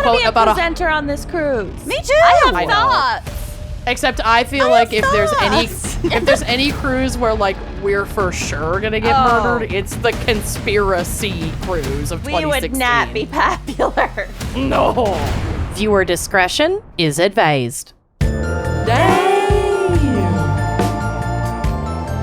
quote be a about presenter on this cruise. Me too. I have I know. thoughts. Except I feel like if there's any cruise where like we're for sure gonna get murdered, it's the conspiracy cruise of 2016. We would not be popular. No. Viewer discretion is advised.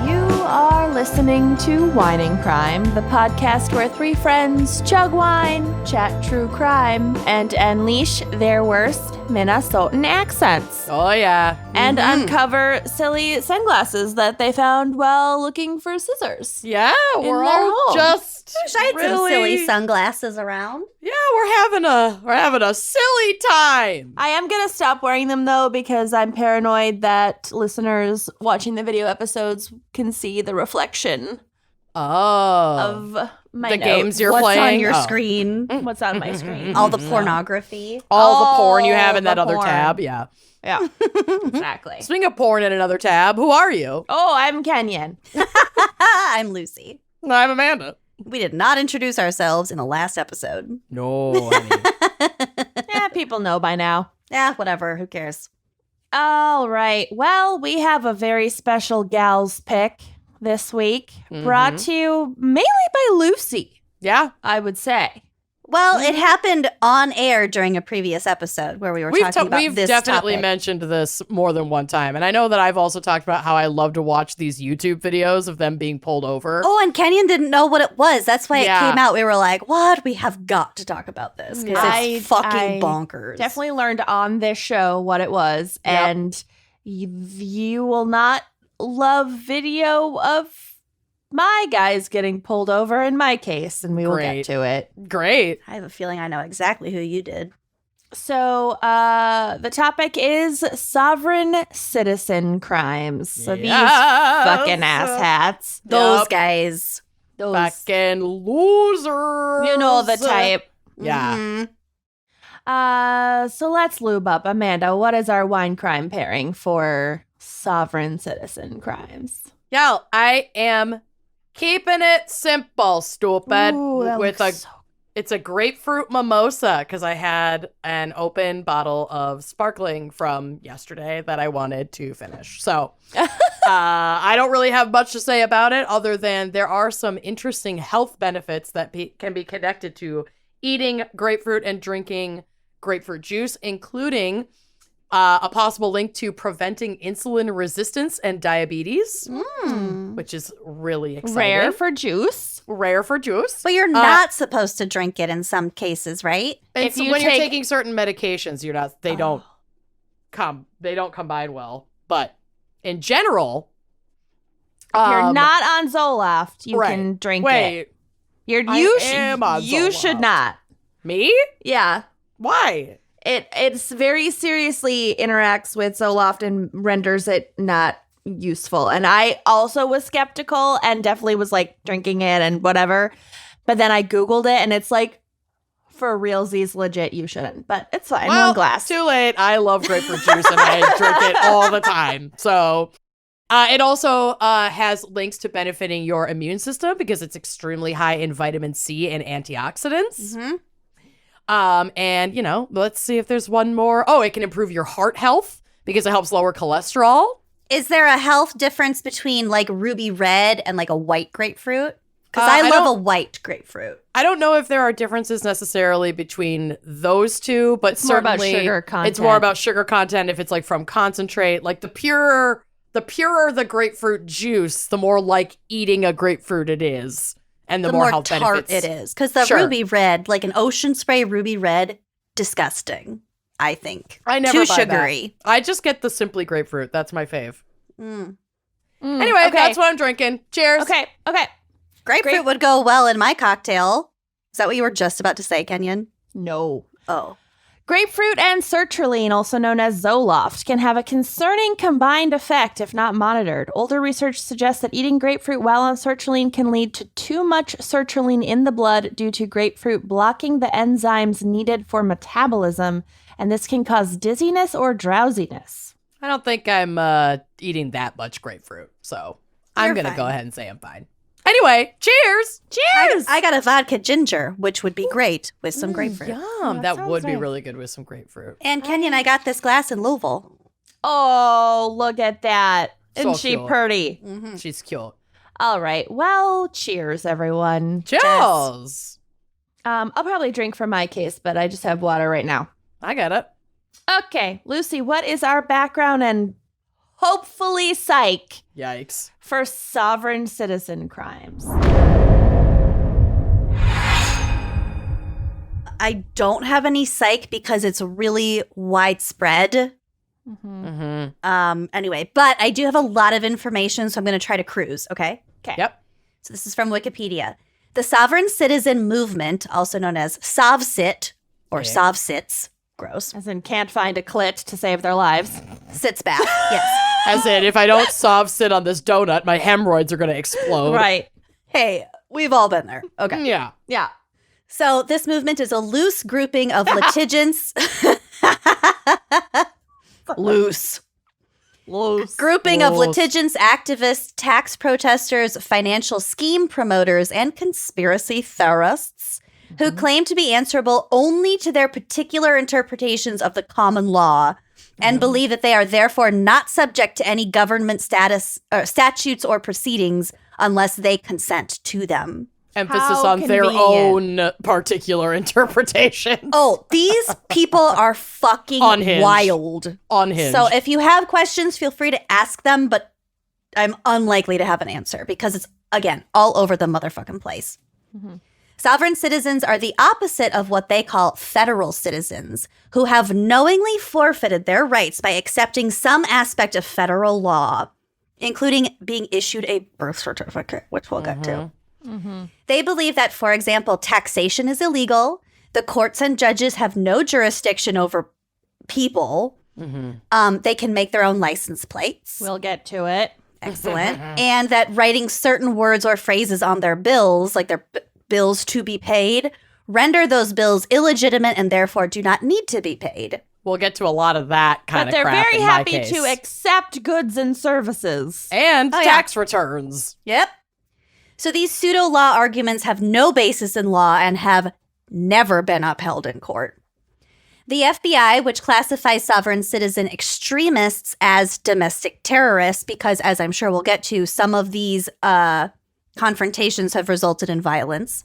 You are listening to Whining Crime, the podcast where three friends chug wine, chat true crime, and unleash their worst Minnesotan accents. Oh yeah. And uncover silly sunglasses that they found while looking for scissors. Yeah, we're their all home. just I wish I had some silly sunglasses around. Yeah, we're having a silly time. I am going to stop wearing them, though, because I'm paranoid that listeners watching the video episodes can see the reflection of my the notes. games you're What's playing on your Oh. screen? What's on my screen. All the pornography. All the porn you have All in that the other porn. tab. Yeah. Yeah, exactly. Speaking of porn in another tab, who are you? Oh, I'm Kenyan. I'm Lucy. I'm Amanda. We did not introduce ourselves in the last episode. No, honey. Yeah, people know by now. Yeah, whatever. Who cares? All right. Well, we have a very special gal's pick this week, brought to you mainly by Lucy, Yeah. I would say. Well, it happened on air during a previous episode where we were talking about We've this definitely topic. mentioned this more than one time. And I know that I've also talked about how I love to watch these YouTube videos of them being pulled over. Oh, and Kenyon didn't know what it was. That's why Yeah. it came out. We were like, what? We have got to talk about this because it's fucking bonkers. Definitely learned on this show what it was. Yep. And you will not love video of my guys getting pulled over in my case, and we will get Great. to it. Great. I have a feeling I know exactly who you did. So the topic is sovereign citizen crimes. So these fucking asshats. Those Yep. guys. Those, Fucking losers. you know the type. Yeah. Mhm. So let's lube up. Amanda, what is our wine crime pairing for sovereign citizen crimes? Yeah, I am keeping it simple, stupid. Ooh, that with looks it's a grapefruit mimosa because I had an open bottle of sparkling from yesterday that I wanted to finish. So I don't really have much to say about it other than there are some interesting health benefits that can be connected to eating grapefruit and drinking grapefruit juice, including a possible link to preventing insulin resistance and diabetes, which is really exciting. Rare for juice. Rare for juice. But you're not supposed to drink it in some cases, right? If you when you're take- taking certain medications, you're not. They don't combine well. But in general, If you're not on Zoloft, you right. can drink Wait, it. You am on should Zoloft. not. me? Yeah. Why? It's very seriously interacts with Zoloft and renders it not useful. And I also was skeptical and definitely was like drinking it and whatever. But then I Googled it and it's like, for realsies, legit, you shouldn't. But it's fine. Well, One glass. Too late. I love grapefruit juice and I drink it all the time. So it also has links to benefiting your immune system because it's extremely high in vitamin C and antioxidants. Mm-hmm. And, you know, let's see if there's one more. Oh, it can improve your heart health because it helps lower cholesterol. Is there a health difference between like ruby red and like a white grapefruit? Because I I love a don't- white grapefruit. I don't know if there are differences necessarily between those two, but It's more about certainly sugar it's more content. about sugar content if it's like from concentrate. Like the purer the grapefruit juice, the more like eating a grapefruit it is. And the more health tart benefits. it is. Because the Sure. ruby red, like an ocean spray ruby red, disgusting, I think. I never Too buy sugary. that. I just get the Simply Grapefruit. That's my fave. Anyway, okay. that's what I'm drinking. Cheers. Okay. Grapefruit would go well in my cocktail. Is that what you were just about to say, Kenyon? No. Oh. Grapefruit and sertraline, also known as Zoloft, can have a concerning combined effect if not monitored. Older research suggests that eating grapefruit while on sertraline can lead to too much sertraline in the blood due to grapefruit blocking the enzymes needed for metabolism, and this can cause dizziness or drowsiness. I don't think I'm eating that much grapefruit, so I'm You're going to fine. go ahead and say I'm fine. Anyway, cheers. Cheers! I got a vodka ginger, which would be great with some grapefruit. Yum. that That would sounds be right. really good with some grapefruit. And Kenyon, I got this glass in Louisville. Oh, look at that. Isn't So she cute. pretty? She's cute. All right. Well, cheers, everyone. Cheers. I'll probably drink from my case, but I just have water right now. I get it. Okay, Lucy, what is our background and hopefully psych Yikes. for sovereign citizen crimes? I don't have any psych because it's really widespread. Anyway, but I do have a lot of information, so I'm going to try to cruise, okay? Okay. Yep. So this is from Wikipedia. The sovereign citizen movement, also known as SovCit or SovCits, gross, As in, can't find a clit to save their lives. sits back. Yes. As in, if I don't sit on this donut, my hemorrhoids are going to explode. Right. Hey, we've all been there. Okay. Yeah. Yeah. So this movement is a loose grouping of litigants. Loose. Grouping of Loose. litigants, activists, tax protesters, financial scheme promoters, and conspiracy theorists who claim to be answerable only to their particular interpretations of the common law and believe that they are therefore not subject to any government statutes or proceedings unless they consent to them. Emphasis How on their convenient. own particular interpretation. Oh, these people are fucking Unhinged. wild. Unhinged. So if you have questions, feel free to ask them, but I'm unlikely to have an answer because it's, again, all over the motherfucking place. Sovereign citizens are the opposite of what they call federal citizens, who have knowingly forfeited their rights by accepting some aspect of federal law, including being issued a birth certificate, which we'll get to. They believe that, for example, taxation is illegal. The courts and judges have no jurisdiction over people. They can make their own license plates. We'll get to it. Excellent. And that writing certain words or phrases on their bills, like their bills to be paid, render those bills illegitimate and therefore do not need to be paid. we'll get to a lot of that kind But of they're crap very in my happy case. to accept goods and services. And Oh, yeah. tax returns. Yep. So these pseudo law arguments have no basis in law and have never been upheld in court. The FBI, which classifies sovereign citizen extremists as domestic terrorists, because as I'm sure we'll get to, some of these confrontations have resulted in violence,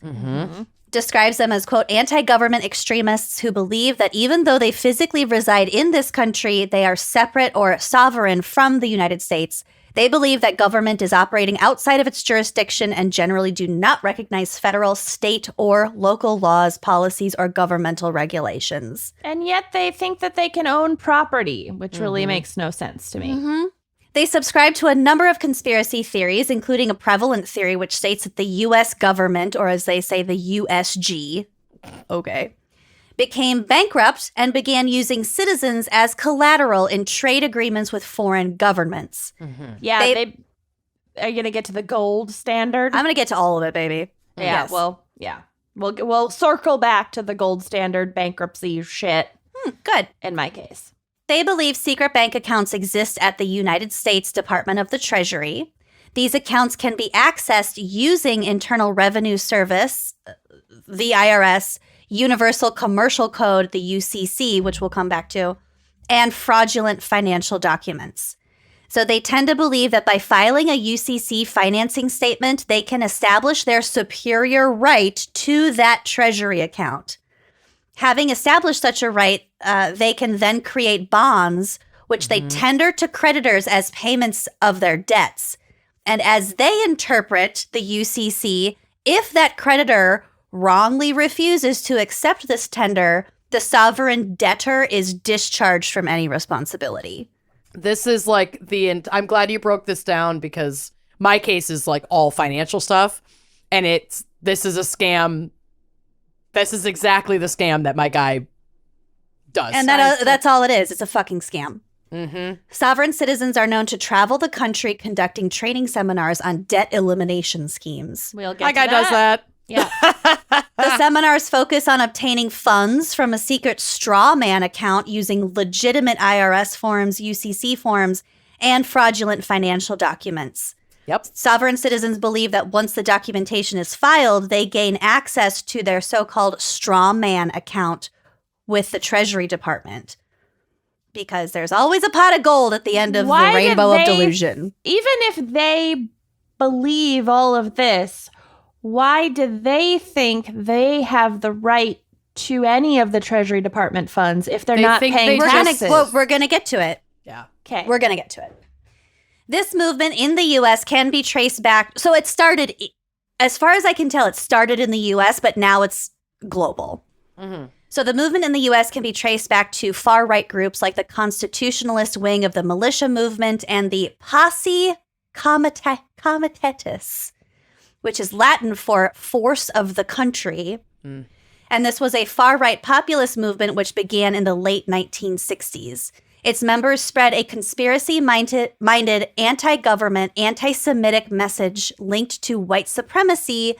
describes them as, quote, anti-government extremists who believe that even though they physically reside in this country, they are separate or sovereign from the United States. They believe that government is operating outside of its jurisdiction and generally do not recognize federal, state, or local laws, policies, or governmental regulations. And yet they think that they can own property, which really makes no sense to me. They subscribe to a number of conspiracy theories, including a prevalent theory which states that the U.S. government, or as they say, the USG, became bankrupt and began using citizens as collateral in trade agreements with foreign governments. Yeah, they are going to get to the gold standard. I'm going to get to all of it, baby. Yeah, Yes. well, yeah. We'll circle back to the gold standard bankruptcy shit Good. in my case. They believe secret bank accounts exist at the United States Department of the Treasury. These accounts can be accessed using Internal Revenue Service, the IRS, Universal Commercial Code, the UCC, which we'll come back to, and fraudulent financial documents. So they tend to believe that by filing a UCC financing statement, they can establish their superior right to that Treasury account. Having established such a right, they can then create bonds, which they tender to creditors as payments of their debts. And as they interpret the UCC, if that creditor wrongly refuses to accept this tender, the sovereign debtor is discharged from any responsibility. This is like I'm glad you broke this down because my case is like all financial stuff. And this is a scam. This is exactly the scam that my guy does. And that's all it is. It's a fucking scam. Sovereign citizens are known to travel the country conducting training seminars on debt elimination schemes. We'll get my to guy does that. Yeah. The seminars focus on obtaining funds from a secret straw man account using legitimate IRS forms, UCC forms, and fraudulent financial documents. Yep. Sovereign citizens believe that once the documentation is filed, they gain access to their so-called straw man account with the Treasury Department. Because there's always a pot of gold at the end of the rainbow of delusion. Even if they believe all of this, why do they think they have the right to any of the Treasury Department funds if they're not paying taxes? We're going to get to it. Yeah. Okay. We're going to get to it. This movement in the U.S. can be traced back. So it started, as far as I can tell, it started in the U.S., but now it's global. Mm-hmm. So the movement in the U.S. can be traced back to far-right groups like the constitutionalist wing of the militia movement and the Posse Comitatus, which is Latin for force of the country. Mm. And this was a far-right populist movement which began in the late 1960s. Its members spread a conspiracy-minded, anti-government, anti-Semitic message linked to white supremacy,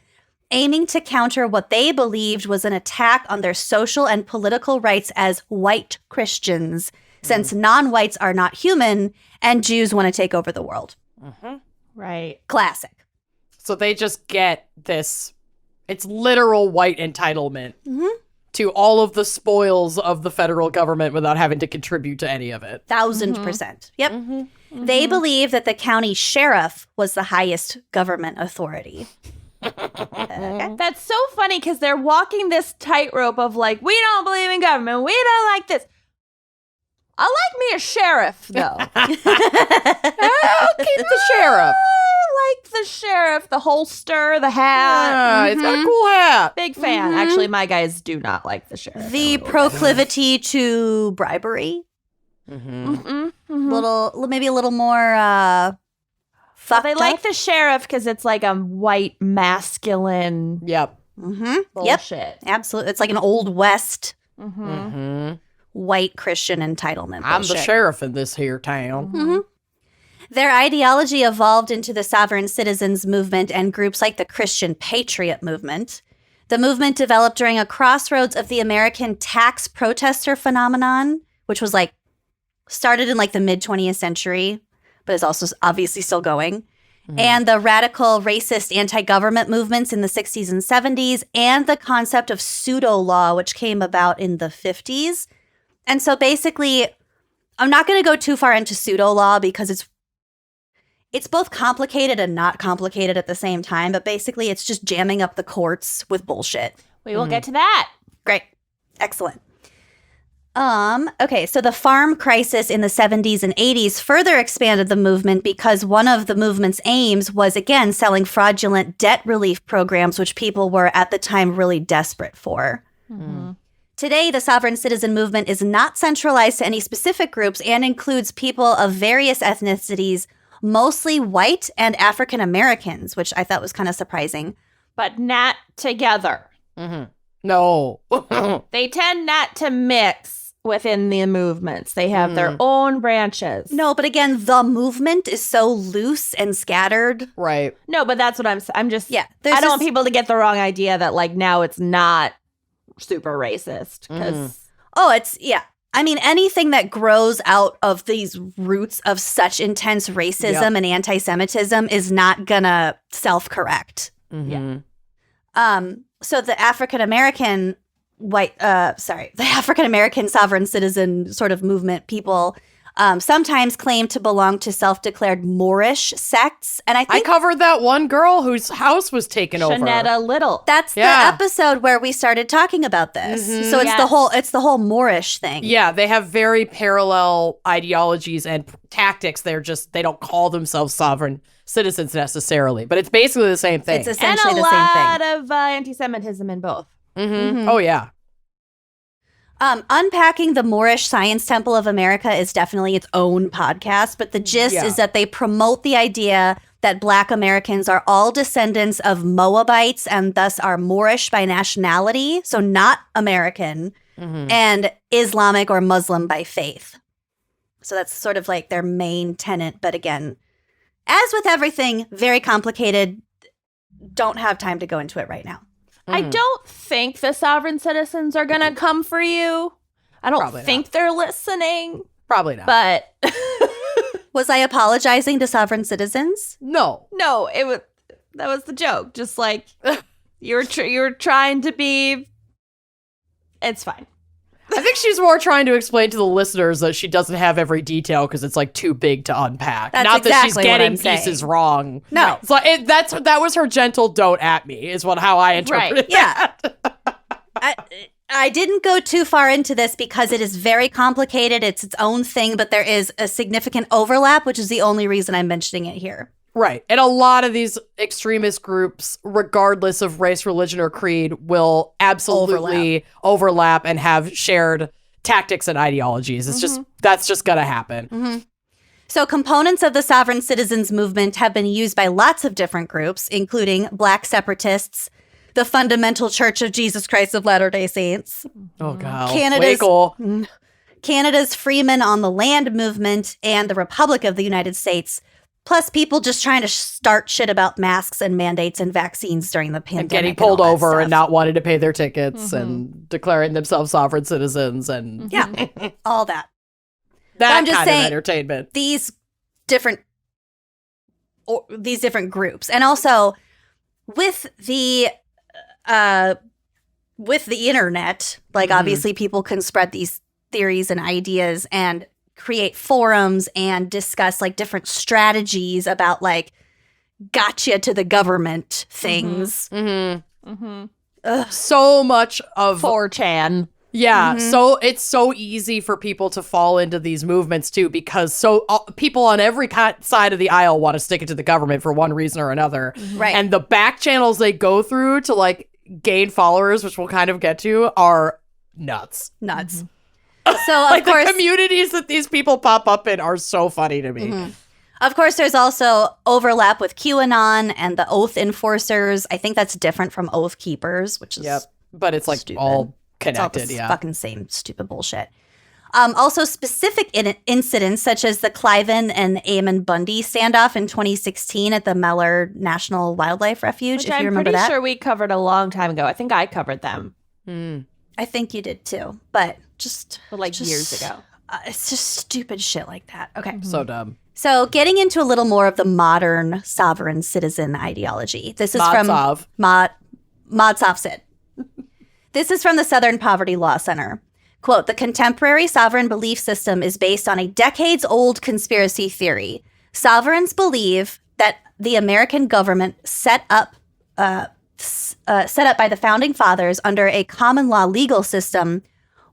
aiming to counter what they believed was an attack on their social and political rights as white Christians, since non-whites are not human and Jews want to take over the world. Mm-hmm. Right. Classic. So they just get this, it's literal white entitlement to all of the spoils of the federal government without having to contribute to any of it. 1,000%. Yep. They believe that the county sheriff was the highest government authority. That's so funny because they're walking this tightrope of like, we don't believe in government. We don't like this. I like me a sheriff, though. I'll keep the sheriff. I like the sheriff, the holster, the hat. Yeah, it's got a cool hat. Big fan. Actually, my guys do not like the sheriff. The proclivity to bribery. Maybe a little more fucked They up. like the sheriff because it's like a white, masculine Yep. bullshit. Yep. Absolutely. It's like an Old West Mm-hmm. white Christian entitlement I'm the bullshit. sheriff in this here town. Their ideology evolved into the sovereign citizens movement and groups like the Christian Patriot movement. The movement developed during a crossroads of the American tax protester phenomenon, which was like started in like the mid 20th century, but is also obviously still going. And the radical racist anti-government movements in the 60s and 70s, and the concept of pseudo-law, which came about in the 50s. And so basically, I'm not going to go too far into pseudo-law because it's both complicated and not complicated at the same time, but basically it's just jamming up the courts with bullshit. We will get to that. Great. Excellent. Okay, so the farm crisis in the 70s and 80s further expanded the movement because one of the movement's aims was, again, selling fraudulent debt relief programs, which people were at the time really desperate for. Today, the sovereign citizen movement is not centralized to any specific groups and includes people of various ethnicities, mostly white and African Americans, which I thought was kind of surprising. But not together. No. They tend not to mix within the movements. They have their own branches. No, but again, the movement is so loose and scattered. Right. No, but that's what I'm just... Yeah. I don't want people to get the wrong idea that like now it's not super racist. Because... Yeah. I mean, anything that grows out of these roots of such intense racism and anti-Semitism is not gonna self-correct. Yeah. So the African-American the African-American sovereign citizen sort of movement people sometimes claim to belong to self-declared Moorish sects. And I I think covered that one girl whose house was taken over. Shanetta Little. that's the episode where we started talking about this. So it's the whole Moorish thing. Yeah, they have very parallel ideologies and tactics. They don't call themselves sovereign citizens necessarily, but it's basically the same thing. It's essentially and a the same thing. lot of anti-Semitism in both. Oh, yeah. Unpacking the Moorish Science Temple of America is definitely its own podcast, but the gist is that they promote the idea that Black Americans are all descendants of Moabites and thus are Moorish by nationality, so not American, and Islamic or Muslim by faith. So that's sort of like their main tenet, but again, as with everything, very complicated. Don't have time to go into it right now. I don't think the sovereign citizens are going to come for you. I don't Probably think they're listening, Probably not. but... Was I apologizing to sovereign citizens? No. No, that was the joke. Just like you were trying to be. It's fine. I think she's more trying to explain to the listeners that she doesn't have every detail because it's like too big to unpack. That's Not that she's exactly what getting I'm saying. pieces wrong. No. It's like that was her gentle "don't at me" is how I interpreted that. I didn't go too far into this because it is very complicated. It's its own thing, but there is a significant overlap, which is the only reason I'm mentioning it here. Right. And a lot of these extremist groups, regardless of race, religion, or creed, will absolutely overlap and have shared tactics and ideologies. It's that's just going to happen. Mm-hmm. So components of the sovereign citizens movement have been used by lots of different groups, including Black separatists, the Fundamental Church of Jesus Christ of Latter-day Saints, Oh, God. Canada's Freemen on the Land movement, and the Republic of the United States, plus people just trying to start shit about masks and mandates and vaccines during the pandemic. And getting pulled over and not wanting to pay their tickets and declaring themselves sovereign citizens and all that. that I'm just kind saying, of entertainment. These different groups. And also with the internet, like obviously people can spread these theories and ideas and create forums and discuss like different strategies about like gotcha to the government things. So much of 4chan. Yeah, so it's so easy for people to fall into these movements too, because people on every side of the aisle want to stick it to the government for one reason or another. Right. And the back channels they go through to like gain followers, which we'll kind of get to, are nuts. So of course, the communities that these people pop up in are so funny to me. Of course, there's also overlap with QAnon and the Oath Enforcers. I think that's different from Oath Keepers, which is But it's like stupid. all It's all connected, the fucking same stupid bullshit. Also, specific incidents such as the Cliven and Eamon Bundy standoff in 2016 at the Mellor National Wildlife Refuge, Which if you I'm remember pretty that. sure we covered a long time ago. I think I covered them I think you did too, but just years ago. It's just stupid shit like that. Okay. So dumb. So getting into a little more of the modern sovereign citizen ideology. This is Modsov. from Modsov Sid. This is from the Southern Poverty Law Center. Quote, the contemporary sovereign belief system is based on a decades-old conspiracy theory. Sovereigns believe that the American government set up by the founding fathers under a common law legal system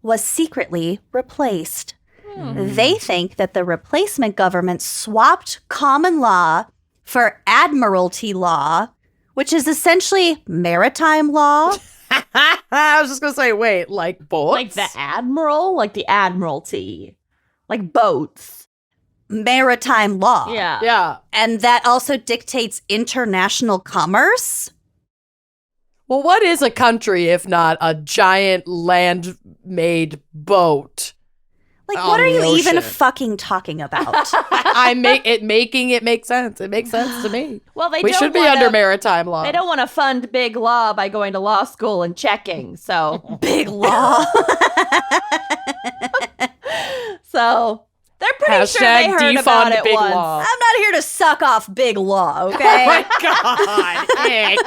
was secretly replaced. They think that the replacement government swapped common law for admiralty law, which is essentially maritime law. I was just going to say, wait, like boats? Like the admiral, like the admiralty, like boats. Maritime law. Yeah. Yeah. And that also dictates international commerce. Well, what is a country if not a giant land-made boat? Like, On what are the you even ocean. fucking talking about? Making it make sense. It makes sense to me. Well, We should be under maritime law. They don't want to fund big law by going to law school and checking. So Big law. so they're pretty sure they heard about defund it big once. law. I'm not here to suck off big law, Oh okay? my God, Nick.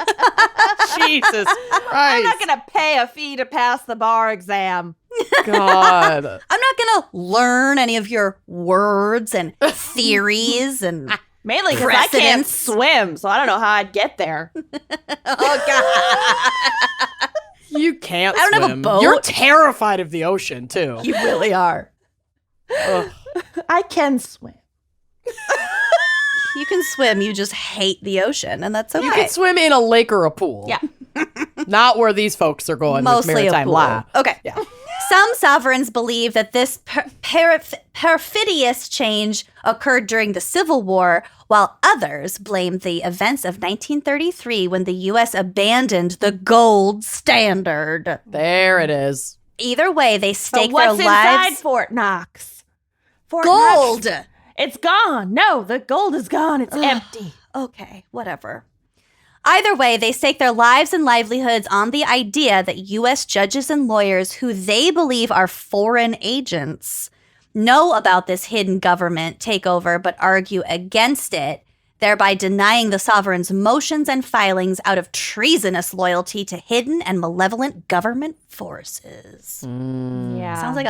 Jesus Christ. I'm not going to pay a fee to pass the bar exam. God. I'm not going to learn any of your words and theories and Mainly because I can't Precedents. swim, so I don't know how I'd get there. oh god. You can't I don't have a swim. boat. You're terrified of the ocean, too. You really are. Ugh. I can swim. You can swim, you just hate the ocean, and that's okay. You can swim in a lake or a pool. Yeah. Not where these folks are going Mostly with a maritime pool. law. Okay. Yeah. Some sovereigns believe that this perfidious change occurred during the Civil War, while others blame the events of 1933 when the U.S. abandoned the gold standard. There it is. Either way, they So stake what's their inside lives. Fort Knox? Fort Gold! Knox. It's gone. No, the gold is gone. It's empty. Okay, whatever. Either way, they stake their lives and livelihoods on the idea that U.S. judges and lawyers who they believe are foreign agents know about this hidden government takeover but argue against it, thereby denying the sovereign's motions and filings out of treasonous loyalty to hidden and malevolent government forces. Yeah. Sounds like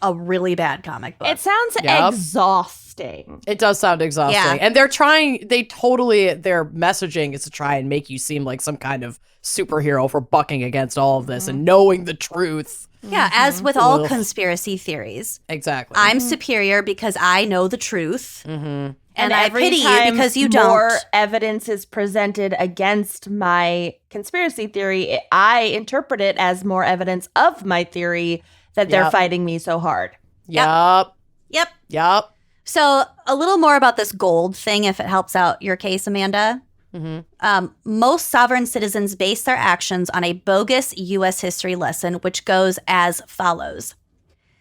a really bad comic book. It sounds exhausting. It does sound exhausting. Yeah. And their messaging is to try and make you seem like some kind of superhero for bucking against all of this and knowing the truth. Yeah, as with all Ugh. conspiracy theories. Exactly. I'm superior because I know the truth. Mm-hmm. And I every pity you time because you more don't. evidence is presented against my conspiracy theory, I interpret it as more evidence of my theory that they're fighting me so hard. Yup. Yep. So a little more about this gold thing, if it helps out your case, Amanda. Mm-hmm. Most sovereign citizens base their actions on a bogus U.S. history lesson, which goes as follows.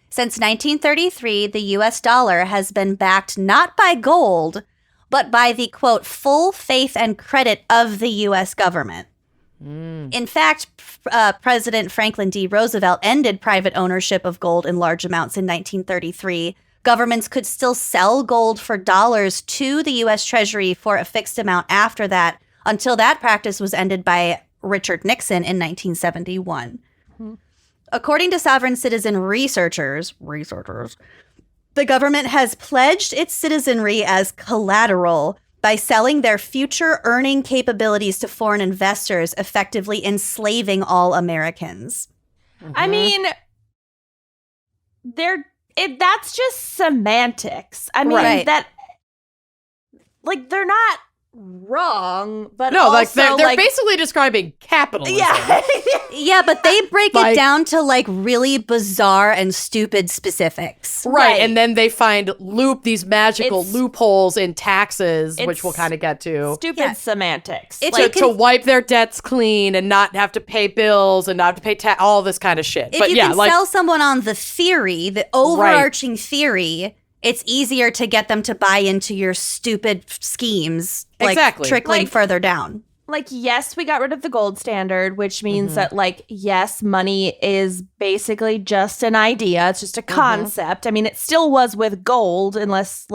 Since 1933, the U.S. dollar has been backed not by gold, but by the, quote, full faith and credit of the U.S. government. In fact, President Franklin D. Roosevelt ended private ownership of gold in large amounts in 1933. Governments could still sell gold for dollars to the U.S. Treasury for a fixed amount after that, until that practice was ended by Richard Nixon in 1971. According to sovereign citizen researchers, the government has pledged its citizenry as collateral by selling their future earning capabilities to foreign investors, effectively enslaving all Americans. I mean, that's just semantics. I mean, Right. they're not wrong, but No, also, like they're basically describing capitalism. yeah. Yeah, but they break Like- it down to like really bizarre and stupid specifics. Right. And then they find these magical It's- loopholes in taxes, which it's we'll kind of get to. Stupid Yeah. semantics. If To, you to wipe their debts clean and not have to pay bills and not have to pay all this kind of shit. If But you yeah, can like sell someone on the theory, the overarching theory, it's easier to get them to buy into your stupid schemes, like Exactly. trickling Like- further down. yes, we got rid of the gold standard, which means that, yes, money is basically just an idea. It's just a concept. I mean, it still was with gold, unless,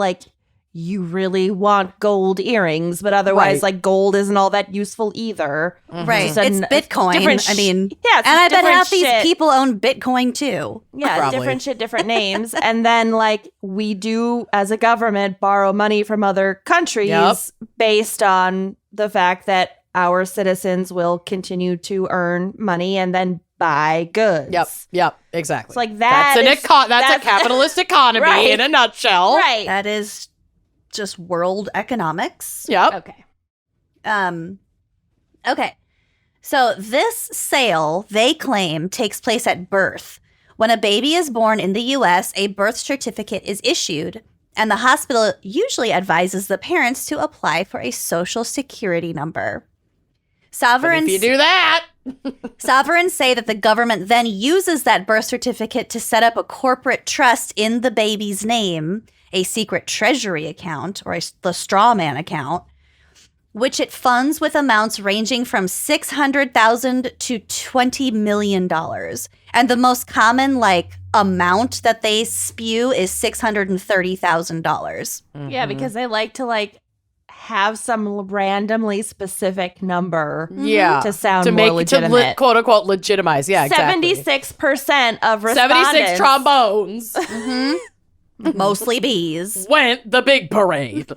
you really want gold earrings, but otherwise, Right. gold isn't all that useful either. Right. Just It's a Bitcoin. different I mean, yeah, it's and just I bet different half these shit. people own Bitcoin too. Yeah, Probably. different shit, different names. And then, we do, as a government, borrow money from other countries Yep. based on the fact that our citizens will continue to earn money and then buy goods. Yep, exactly. It's like that. That's a capitalist economy Right. in a nutshell. Right. That is just world economics. Yep. Okay. Okay. So this sale, they claim, takes place at birth. When a baby is born in the U.S., a birth certificate is issued, and the hospital usually advises the parents to apply for a social security number. But Sovereigns, if you do that, sovereigns say that the government then uses that birth certificate to set up a corporate trust in the baby's name, a secret treasury account, or the straw man account, which it funds with amounts ranging from $600,000 to $20 million. And the most common, amount that they spew is $630,000. Yeah, because they like to, have some randomly specific number yeah, to sound to more make legitimate. quote unquote legitimize. Yeah, exactly. 76% of respondents. 76 trombones Mostly bees. went the big parade.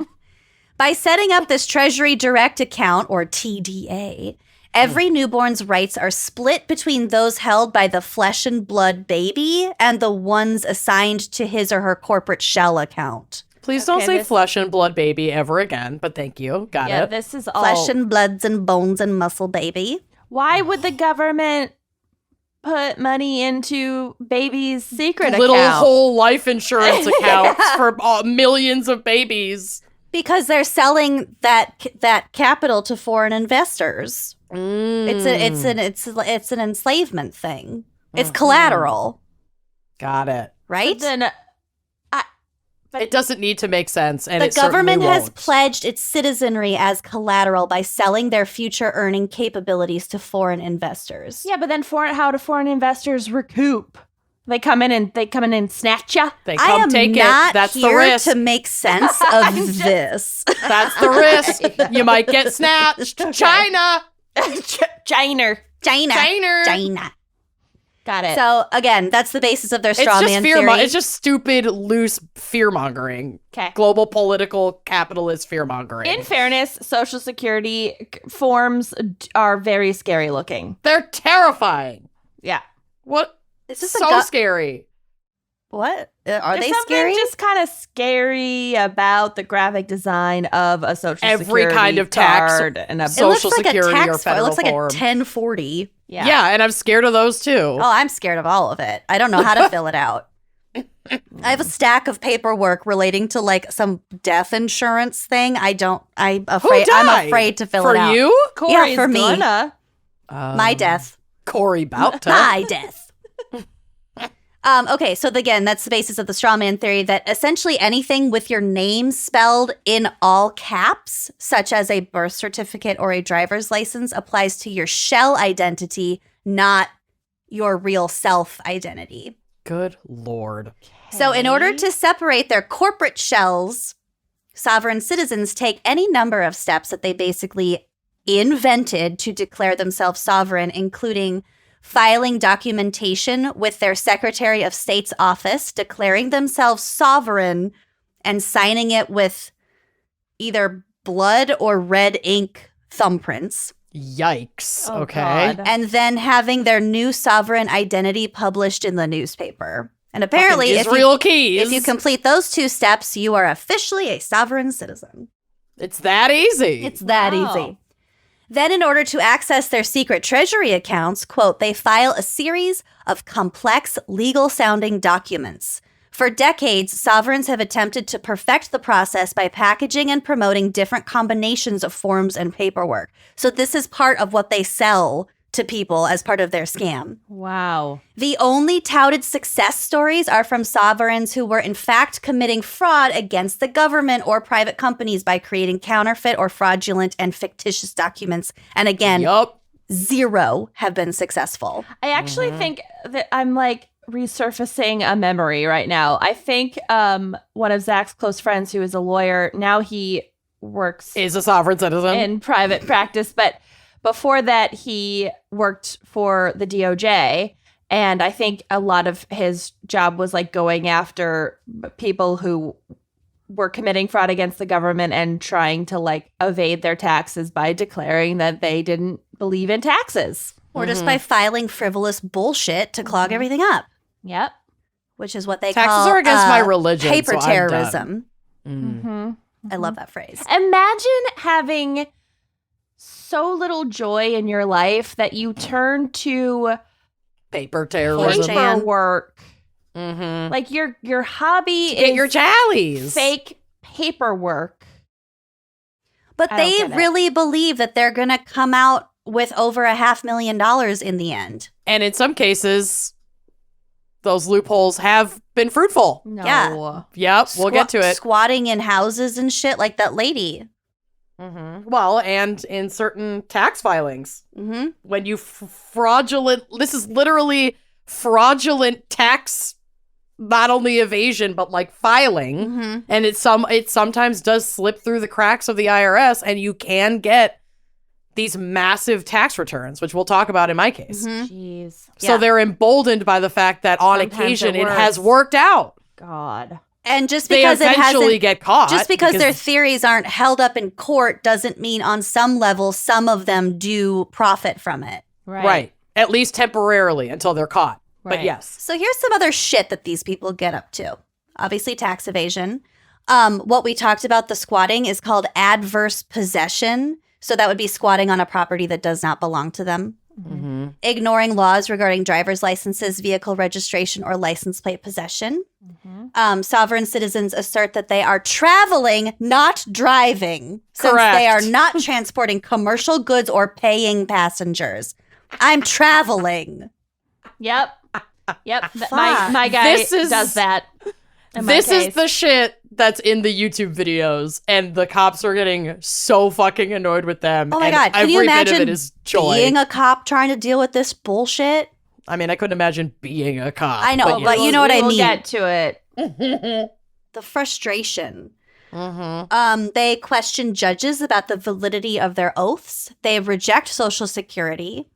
By setting up this Treasury Direct account, or TDA, every newborn's rights are split between those held by the flesh and blood baby and the ones assigned to his or her corporate shell account. Please don't Okay, say this- flesh and blood baby ever again, but thank you. Got Yeah, it. this is all. Flesh and bloods and bones and muscle baby. Why would the government put money into baby's secret Little account? whole life insurance accounts for millions of babies. Because they're selling that capital to foreign investors. It's an enslavement thing. It's collateral, Got it. right? But then, It doesn't need to make sense, and The it certainly government has won't. pledged its citizenry as collateral by selling their future earning capabilities to foreign investors. yeah, but then how do foreign investors recoup They come in and snatch ya. They I come am take not it. That's the here risk. to make sense of this. That's the risk. You might get snatched. China. China. China. Got it. So again, that's the basis of their straw man theory. It's just stupid, loose fear mongering. Okay. Global political capitalist fear mongering. In fairness, Social Security forms are very scary looking. They're terrifying. Yeah. What? Is this so scary. What? Are There's they something scary? just kind of scary about the graphic design of a Social Every Security kind of tax, card and a Social it looks like Security a or tax form. It federal looks like form. a 1040. Yeah, and I'm scared of those too. Oh, I'm scared of all of it. I don't know how to fill it out. I have a stack of paperwork relating to like some death insurance thing. I'm afraid to fill it out. For you? Corey's for me. gonna. My death. Corey Bouta. My death. Okay, so again, that's the basis of the straw man theory that essentially anything with your name spelled in all caps, such as a birth certificate or a driver's license, applies to your shell identity, not your real self identity. Good Lord. So in order to separate their corporate shells, sovereign citizens take any number of steps that they basically invented to declare themselves sovereign, including filing documentation with their Secretary of State's office, declaring themselves sovereign, and signing it with either blood or red ink thumbprints. Yikes. Oh, okay. God. And then having their new sovereign identity published in the newspaper. And apparently, Israel keys. if you complete those two steps, you are officially a sovereign citizen. It's that easy. It's that Wow. easy. Then, in order to access their secret treasury accounts, quote, they file a series of complex legal-sounding documents. For decades, sovereigns have attempted to perfect the process by packaging and promoting different combinations of forms and paperwork. So this is part of what they sell to people as part of their scam. Wow. The only touted success stories are from sovereigns who were in fact committing fraud against the government or private companies by creating counterfeit or fraudulent and fictitious documents. And again, Yup. zero have been successful. I actually think that I'm like resurfacing a memory right now. I think one of Zach's close friends who is a lawyer, now he works Is a sovereign citizen. in private practice, but before that he worked for the DOJ, and I think a lot of his job was like going after people who were committing fraud against the government and trying to like evade their taxes by declaring that they didn't believe in taxes. Or just by filing frivolous bullshit to clog everything up, Yep. which is what they Taxes call are against my religion, paper so I'm terrorism. Mm-hmm. I love that phrase. Imagine having so little joy in your life that you turn to Paper terrorism. Chan. paperwork. Mm-hmm. Like your hobby Get is your jallies. fake paperwork. But I don't they get it. really believe that they're going to come out with over $500,000 in the end. And in some cases, those loopholes have been fruitful. No. Yeah. Yep, we'll get to it. Squatting in houses and shit like that lady. Well, and in certain tax filings, Mm-hmm. when you fraudulent, this is literally fraudulent tax, not only evasion, but like filing. Mm-hmm. And it sometimes does slip through the cracks of the IRS, and you can get these massive tax returns, which we'll talk about in my case. Mm-hmm. Jeez. So Yeah. they're emboldened by the fact that on Sometimes occasion it it has works. worked out. God. And just They because it eventually hasn't, get caught. just because their theories aren't held up in court doesn't mean on some level some of them do profit from it. right. At least temporarily until they're caught. But Right. yes. So here's some other shit that these people get up to. Obviously, tax evasion. What we talked about, the squatting, is called adverse possession. So that would be squatting on a property that does not belong to them. Mm-hmm. Ignoring laws regarding driver's licenses, vehicle registration, or license plate possession. Sovereign citizens assert that they are traveling, not driving, since Correct. they are not transporting commercial goods or paying passengers. I'm traveling. Yep. Yep. Fuck. My guy This is- does that. in my This is case. the shit that's in the YouTube videos, and the cops are getting so fucking annoyed with them. Oh my and God. Can every you bit of imagine it is joy. being a cop trying to deal with this bullshit? I mean, I couldn't imagine being a cop. I know, but yes. you know what I We'll mean. get to it. The frustration. Mm-hmm. They question judges about the validity of their oaths. They reject Social Security.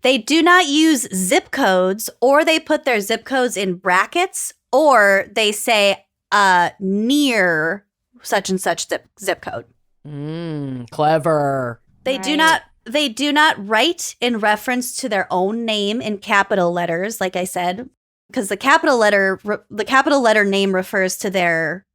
They do not use zip codes, or they put their zip codes in brackets, or they say near such and such zip code. Clever. They do not write in reference to their own name in capital letters, like I said, because the capital letter name refers to their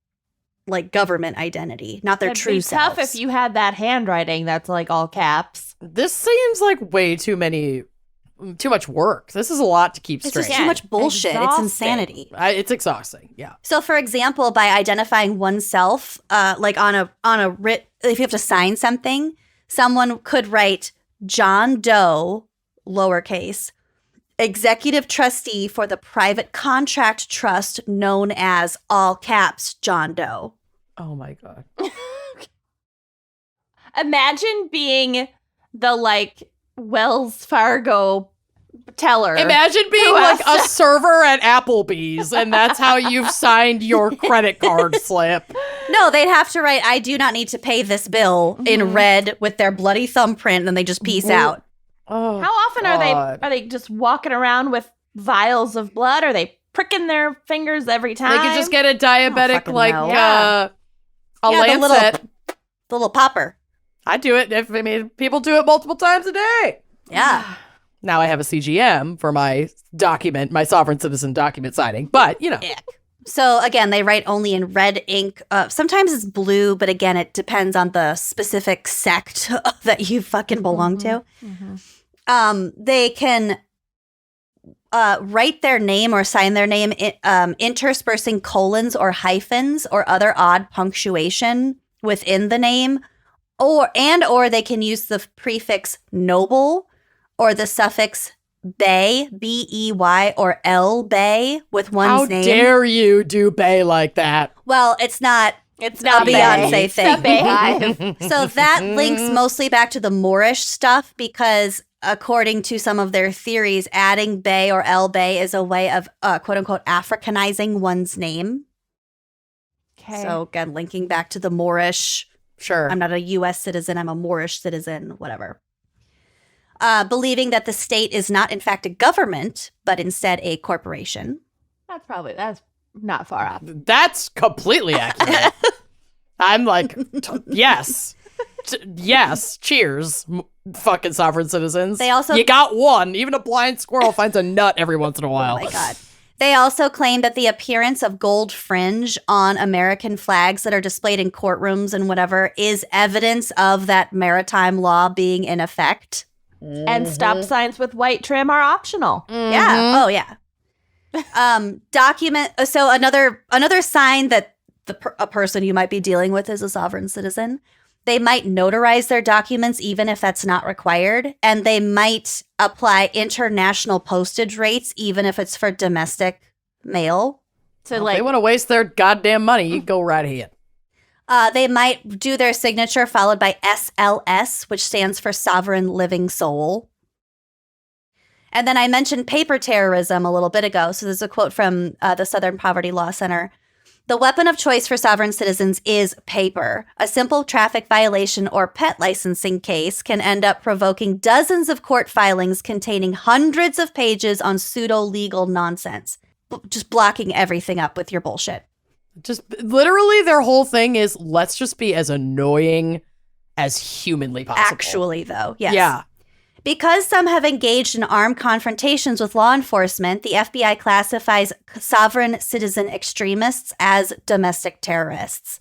like government identity, not their It'd true be tough selves. if you had that handwriting that's like all caps. This seems like way too much work. This is a lot to keep It's straight. just too much bullshit. Exhausting. It's insanity. It's exhausting. Yeah. So, for example, by identifying oneself, like on a writ, if you have to sign something, someone could write John Doe, lowercase, executive trustee for the private contract trust known as all caps John Doe. Oh my God. Imagine being the like Wells Fargo teller. Imagine being Who like has a to- server at Applebee's, and that's how you've signed your credit card slip. No, they'd have to write, I do not need to pay this bill in red with their bloody thumbprint, and then they just peace out. Oh, How often God. are they just walking around with vials of blood? Are they pricking their fingers every time? They could just get a diabetic, fucking like, know. a Yeah, Lancet. The little popper. I do it. People do it multiple times a day. Yeah. Now I have a CGM for my sovereign citizen document signing. But, you know. So again, they write only in red ink. Sometimes it's blue, but again, it depends on the specific sect that you fucking belong to. They can write their name or sign their name interspersing colons or hyphens or other odd punctuation within the name, or they can use the prefix noble or the suffix bay, B-E-Y, or L-bay with one's name. How dare you do Bay like that? Well, it's not a Beyonce thing. It's a Bayhive. So that links mostly back to the Moorish stuff because according to some of their theories, adding Bay or El Bay is a way of quote unquote Africanizing one's name. Okay. So again, linking back to the Moorish. Sure. I'm not a US citizen, I'm a Moorish citizen, whatever. Believing that the state is not in fact a government, but instead a corporation. That's not far off. That's completely accurate. I'm like, yes. Yes. Cheers, fucking sovereign citizens. They also- You got one. Even a blind squirrel finds a nut every once in a while. Oh my God. They also claim that the appearance of gold fringe on American flags that are displayed in courtrooms and whatever is evidence of that maritime law being in effect. And stop signs with white trim are optional. Yeah. Oh, yeah. So another sign that a person you might be dealing with is a sovereign citizen. They might notarize their documents even if that's not required, and they might apply international postage rates even if it's for domestic mail. So If they want to waste their goddamn money, you go right ahead. They might do their signature followed by SLS, which stands for Sovereign Living Soul. And then I mentioned paper terrorism a little bit ago. So there's a quote from the Southern Poverty Law Center. The weapon of choice for sovereign citizens is paper. A simple traffic violation or pet licensing case can end up provoking dozens of court filings containing hundreds of pages on pseudo-legal nonsense. Just blocking everything up with your bullshit. Just literally their whole thing is let's just be as annoying as humanly possible. Actually, though, yes. Yeah. Because some have engaged in armed confrontations with law enforcement, the FBI classifies sovereign citizen extremists as domestic terrorists.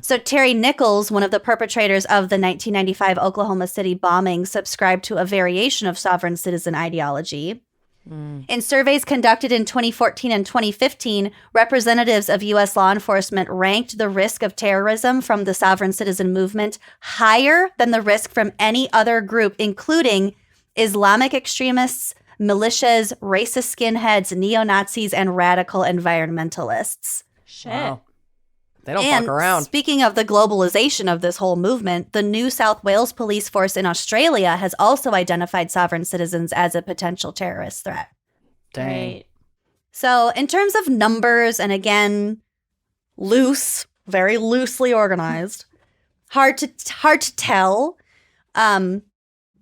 So Terry Nichols, one of the perpetrators of the 1995 Oklahoma City bombing, subscribed to a variation of sovereign citizen ideology. In surveys conducted in 2014 and 2015, representatives of U.S. law enforcement ranked the risk of terrorism from the sovereign citizen movement higher than the risk from any other group, including Islamic extremists, militias, racist skinheads, neo-Nazis, and radical environmentalists. Shit. Wow. They don't And fuck around. speaking of the globalization of this whole movement, the New South Wales police force in Australia has also identified sovereign citizens as a potential terrorist threat. Dang. Right. So in terms of numbers, and again, very loosely organized, hard to tell.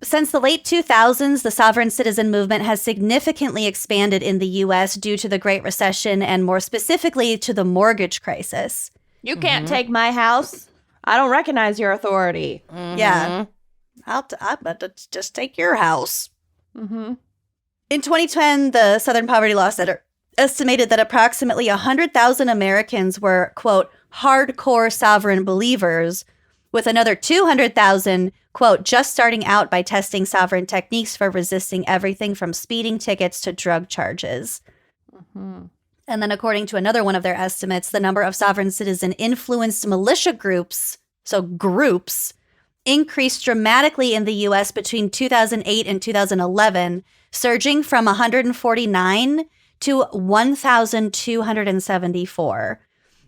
Since the late 2000s, the sovereign citizen movement has significantly expanded in the U.S. due to the Great Recession and more specifically to the mortgage crisis. You can't take my house. I don't recognize your authority. Yeah. I'm about to just take your house. Mm-hmm. In 2010, the Southern Poverty Law Center estimated that approximately 100,000 Americans were, quote, hardcore sovereign believers, with another 200,000, quote, just starting out by testing sovereign techniques for resisting everything from speeding tickets to drug charges. Mm-hmm. And then according to another one of their estimates, the number of sovereign citizen influenced militia groups, so groups, increased dramatically in the U.S. between 2008 and 2011, surging from 149 to 1,274.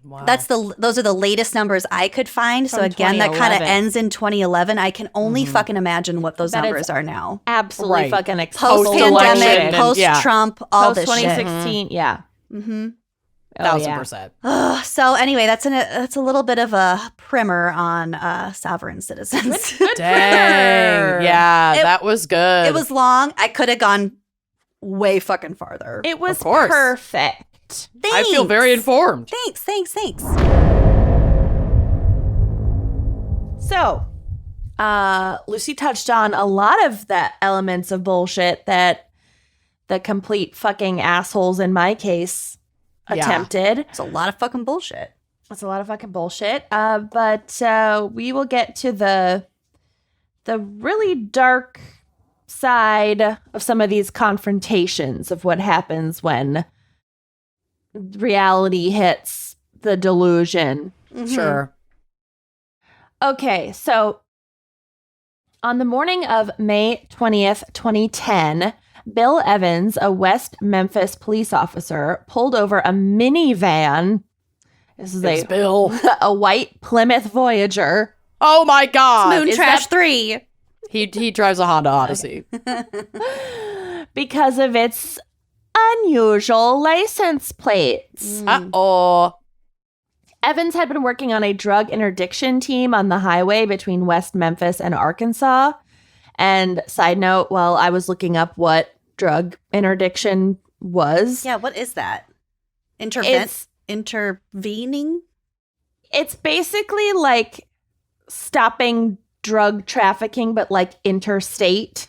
Wow. Those are the latest numbers I could find. So From again, that kind of 2011. ends in 2011. I can only fucking imagine what those Bet it's numbers are now. Absolutely Right. fucking Post-pandemic, Post-election, post-Trump, all this shit. 2016, yeah. Mm-hmm. Oh, yeah. 1,000%. So anyway, that's a little bit of a primer on sovereign citizens. Dang. Yeah, that was good. It was long. I could have gone way fucking farther. It was Of course. perfect. I feel very informed. Thanks. So, Lucy touched on a lot of the elements of bullshit that the complete fucking assholes in my case attempted. It's a lot of fucking bullshit. It's a lot of fucking bullshit. But we will get to the really dark side of some of these confrontations of what happens when reality hits the delusion. Sure. Okay, so on the morning of May 20th, 2010, Bill Evans, a West Memphis police officer, pulled over a minivan. This is It's Bill. a white Plymouth Voyager. Oh my God. Moon is Trash that- 3. He drives a Honda Odyssey. Because of its unusual license plates. Uh-oh. Evans had been working on a drug interdiction team on the highway between West Memphis and Arkansas. And side note, while I was looking up what drug interdiction was, Yeah, what is that? It's- Intervening? it's basically like stopping drug trafficking, but like interstate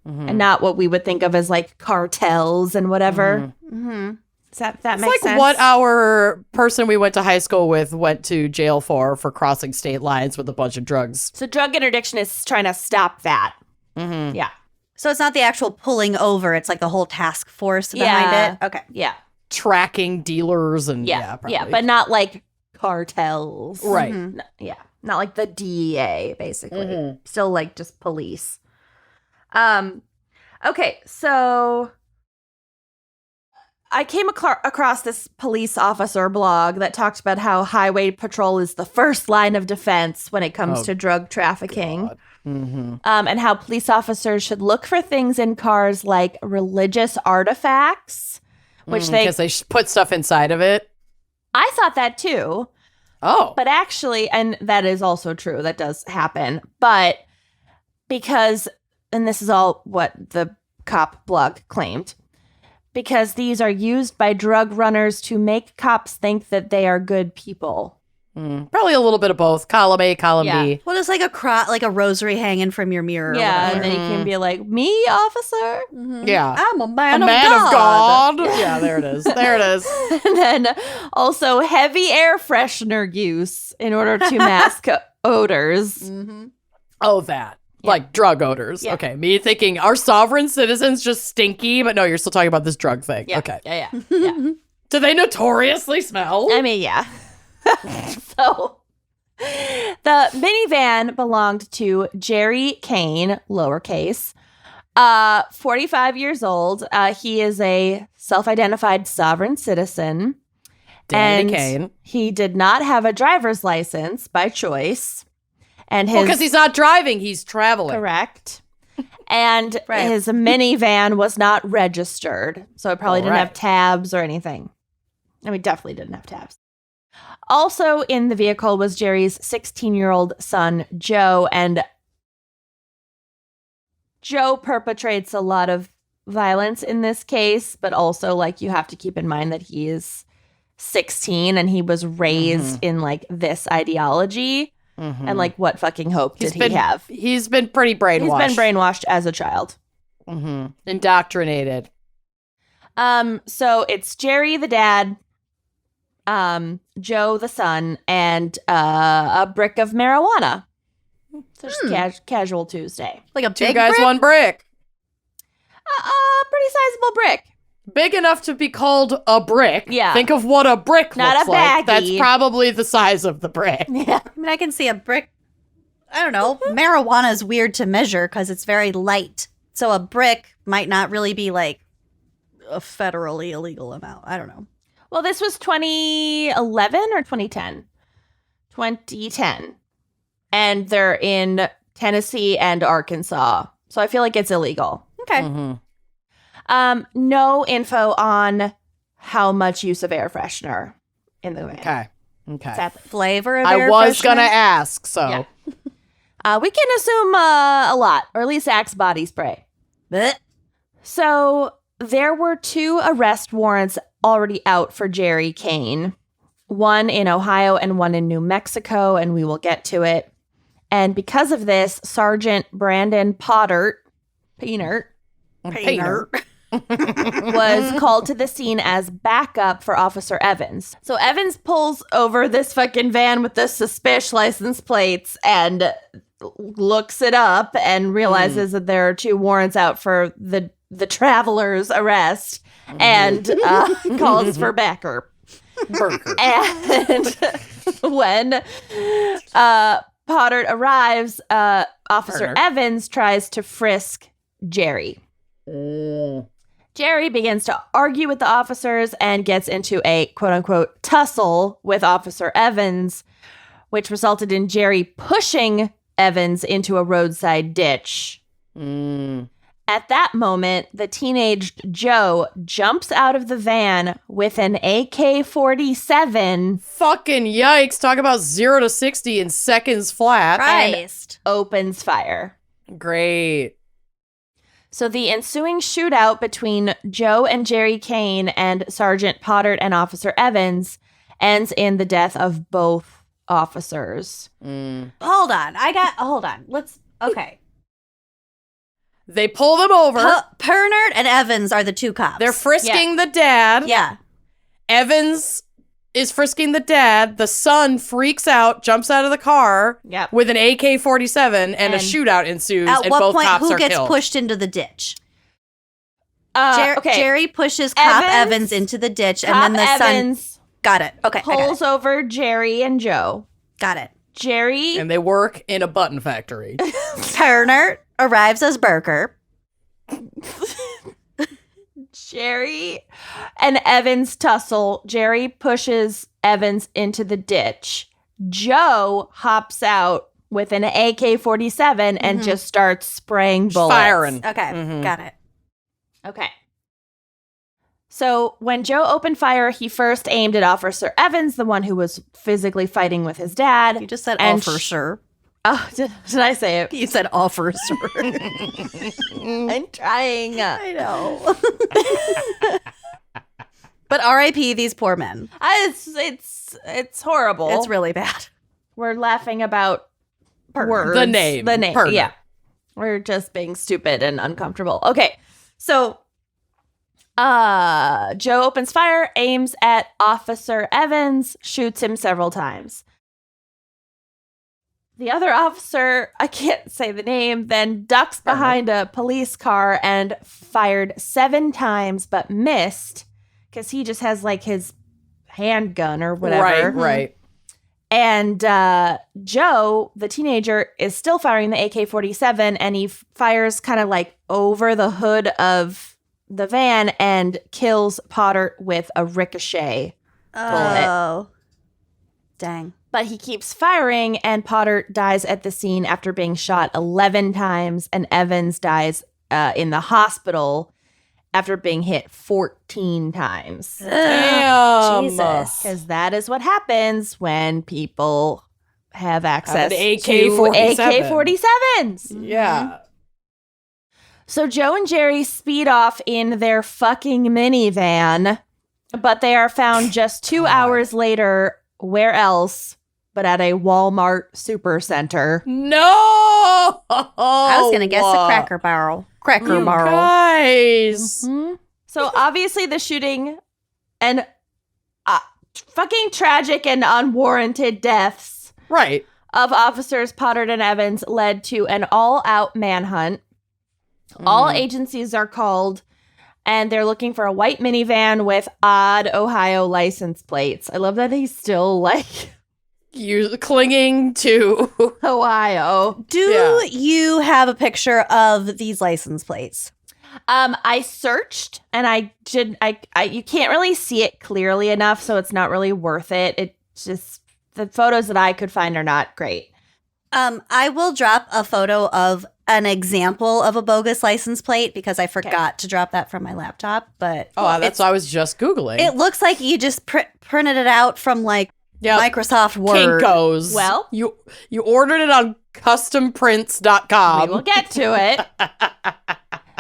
and not what we would think of as like cartels and whatever. Mm-hmm. Does that It's make like sense? what our person we went to high school with went to jail for crossing state lines with a bunch of drugs. So drug interdiction is trying to stop that. Mm-hmm. Yeah. So it's not the actual pulling over. It's like the whole task force behind Yeah. it. Okay. Yeah. Tracking dealers and Yeah. probably. Yeah. But not like cartels. Right. Mhm. No, yeah. Not like the DEA, basically. Mhm. Still like just police. Okay, so I came across this police officer blog that talked about how highway patrol is the first line of defense when it comes Oh, to drug trafficking. Mm-hmm. And how police officers should look for things in cars like religious artifacts, which Because they put stuff inside of it. I thought that too. Oh. But actually, and that is also true, that does happen. But because, and this is all what the cop blog claimed, because these are used by drug runners to make cops think that they are good people. Probably a little bit of both. Column A, column B. Well, it's like a rosary hanging from your mirror. or Yeah, and whatever. then you can be like, me, officer? Yeah. I'm a man, A man of God. Yeah, there it is. There it is. And then also heavy air freshener use in order to mask odors. Mm-hmm. Oh, that. Like drug odors. Yeah. Okay. Me thinking, are sovereign citizens just stinky? But no, you're still talking about this drug thing. Yeah. Okay. Yeah. Yeah. Do they notoriously smell? I mean, yeah. So the minivan belonged to Jerry Kane, lowercase, 45 years old. He is a self-identified sovereign citizen. Danny and Kane. He did not have a driver's license by choice. And his Because he's not driving, he's traveling. correct. And his minivan was not registered, so it probably didn't have tabs or anything. I mean, definitely didn't have tabs. Also in the vehicle was Jerry's 16-year-old son, Joe, and Joe perpetrates a lot of violence in this case, but also, like, you have to keep in mind that he is 16 and he was raised in, like, this ideology. And, like, what fucking hope did he have? He's been pretty brainwashed. He's been brainwashed as a child. Indoctrinated. So it's Jerry, the dad, Joe, the son, and a brick of marijuana. So just casual Tuesday. Like a Two big guys, brick? one brick. Pretty sizable brick. Big enough to be called a brick. Yeah. Think of what a brick Not looks a like. baggie. That's probably the size of the brick. Yeah. I mean, I can see a brick. I don't know. Marijuana is weird to measure because it's very light. So a brick might not really be like a federally illegal amount. I don't know. Well, this was 2011 or 2010? 2010. And they're in Tennessee and Arkansas. So I feel like it's illegal. Okay. No info on how much use of air freshener in the van. Okay. Sadly. Flavor of I air was freshener? going to ask, so. Yeah. We can assume a lot, or at least Axe body spray. Blech. So there were 2 arrest warrants already out for Jerry Kane. One in Ohio and one in New Mexico, and we will get to it. And because of this, Sergeant Brandon Pottert was called to the scene as backup for Officer Evans. So Evans pulls over this fucking van with the suspicious license plates and looks it up and realizes that there are 2 warrants out for the traveler's arrest and calls for backup. And when Pottert arrives, Officer Evans tries to frisk Jerry. Jerry begins to argue with the officers and gets into a quote-unquote tussle with Officer Evans, which resulted in Jerry pushing Evans into a roadside ditch. At that moment, the teenaged Joe jumps out of the van with an AK-47. Fucking yikes. Talk about 0 to 60 in seconds flat. Christ. Opens fire. Great. So the ensuing shootout between Joe and Jerry Kane and Sergeant Pottert and Officer Evans ends in the death of both officers. Hold on. Okay. They pull them over. Pernert and Evans are the 2 cops. They're frisking the dad. Yeah. Evans is frisking the dad. The son freaks out, jumps out of the car with an AK-47, and a shootout ensues, At and what both point, cops who are gets killed. pushed into the ditch? Okay. Jerry pushes Cop Evans into the ditch, and then the son... Got it. Okay, pulls over Jerry and Joe. Got it. Jerry... And they work in a button factory. Pernert arrives as Burker. Jerry and Evans tussle. Jerry pushes Evans into the ditch. Joe hops out with an AK-47 and just starts spraying bullets. Firing. Okay, got it. Okay. So when Joe opened fire, he first aimed at Officer Evans, the one who was physically fighting with his dad. You just said and officer. Oh, did I say it? You said officer. I'm trying. I know. But R.I.P. these poor men. It's horrible. It's really bad. We're laughing about words. The name. Pernert. Yeah. We're just being stupid and uncomfortable. Okay. So Joe opens fire, aims at Officer Evans, shoots him several times. The other officer, I can't say the name, then ducks behind a police car and fired 7 times, but missed because he just has like his handgun or whatever. Right. And Joe, the teenager, is still firing the AK-47, and he fires kind of like over the hood of the van and kills Potter with a ricochet bullet. Oh. Dang. But he keeps firing, and Potter dies at the scene after being shot 11 times, and Evans dies in the hospital after being hit 14 times. Damn. Jesus. Because that is what happens when people have access An to AK-47. AK-47s. Yeah. So Joe and Jerry speed off in their fucking minivan, but they are found just 2 hours later. Where else but at a Walmart supercenter? No. I was going to guess a Cracker Barrel. Cracker Barrel. Guys. Mhm. So obviously the shooting and fucking tragic and unwarranted deaths Right. of officers Potter and Evans led to an all-out manhunt. All agencies are called, and they're looking for a white minivan with odd Ohio license plates. I love that he's still like You clinging to. Ohio. Do you have a picture of these license plates? I searched and I you can't really see it clearly enough, so it's not really worth it. It's just the photos that I could find are not great. I will drop a photo of an example of a bogus license plate because I forgot to drop that from my laptop. But That's what I was just Googling. it looks like you just printed it out from like Microsoft Word. Kinko's. Well, you ordered it on customprints.com. we will get to it.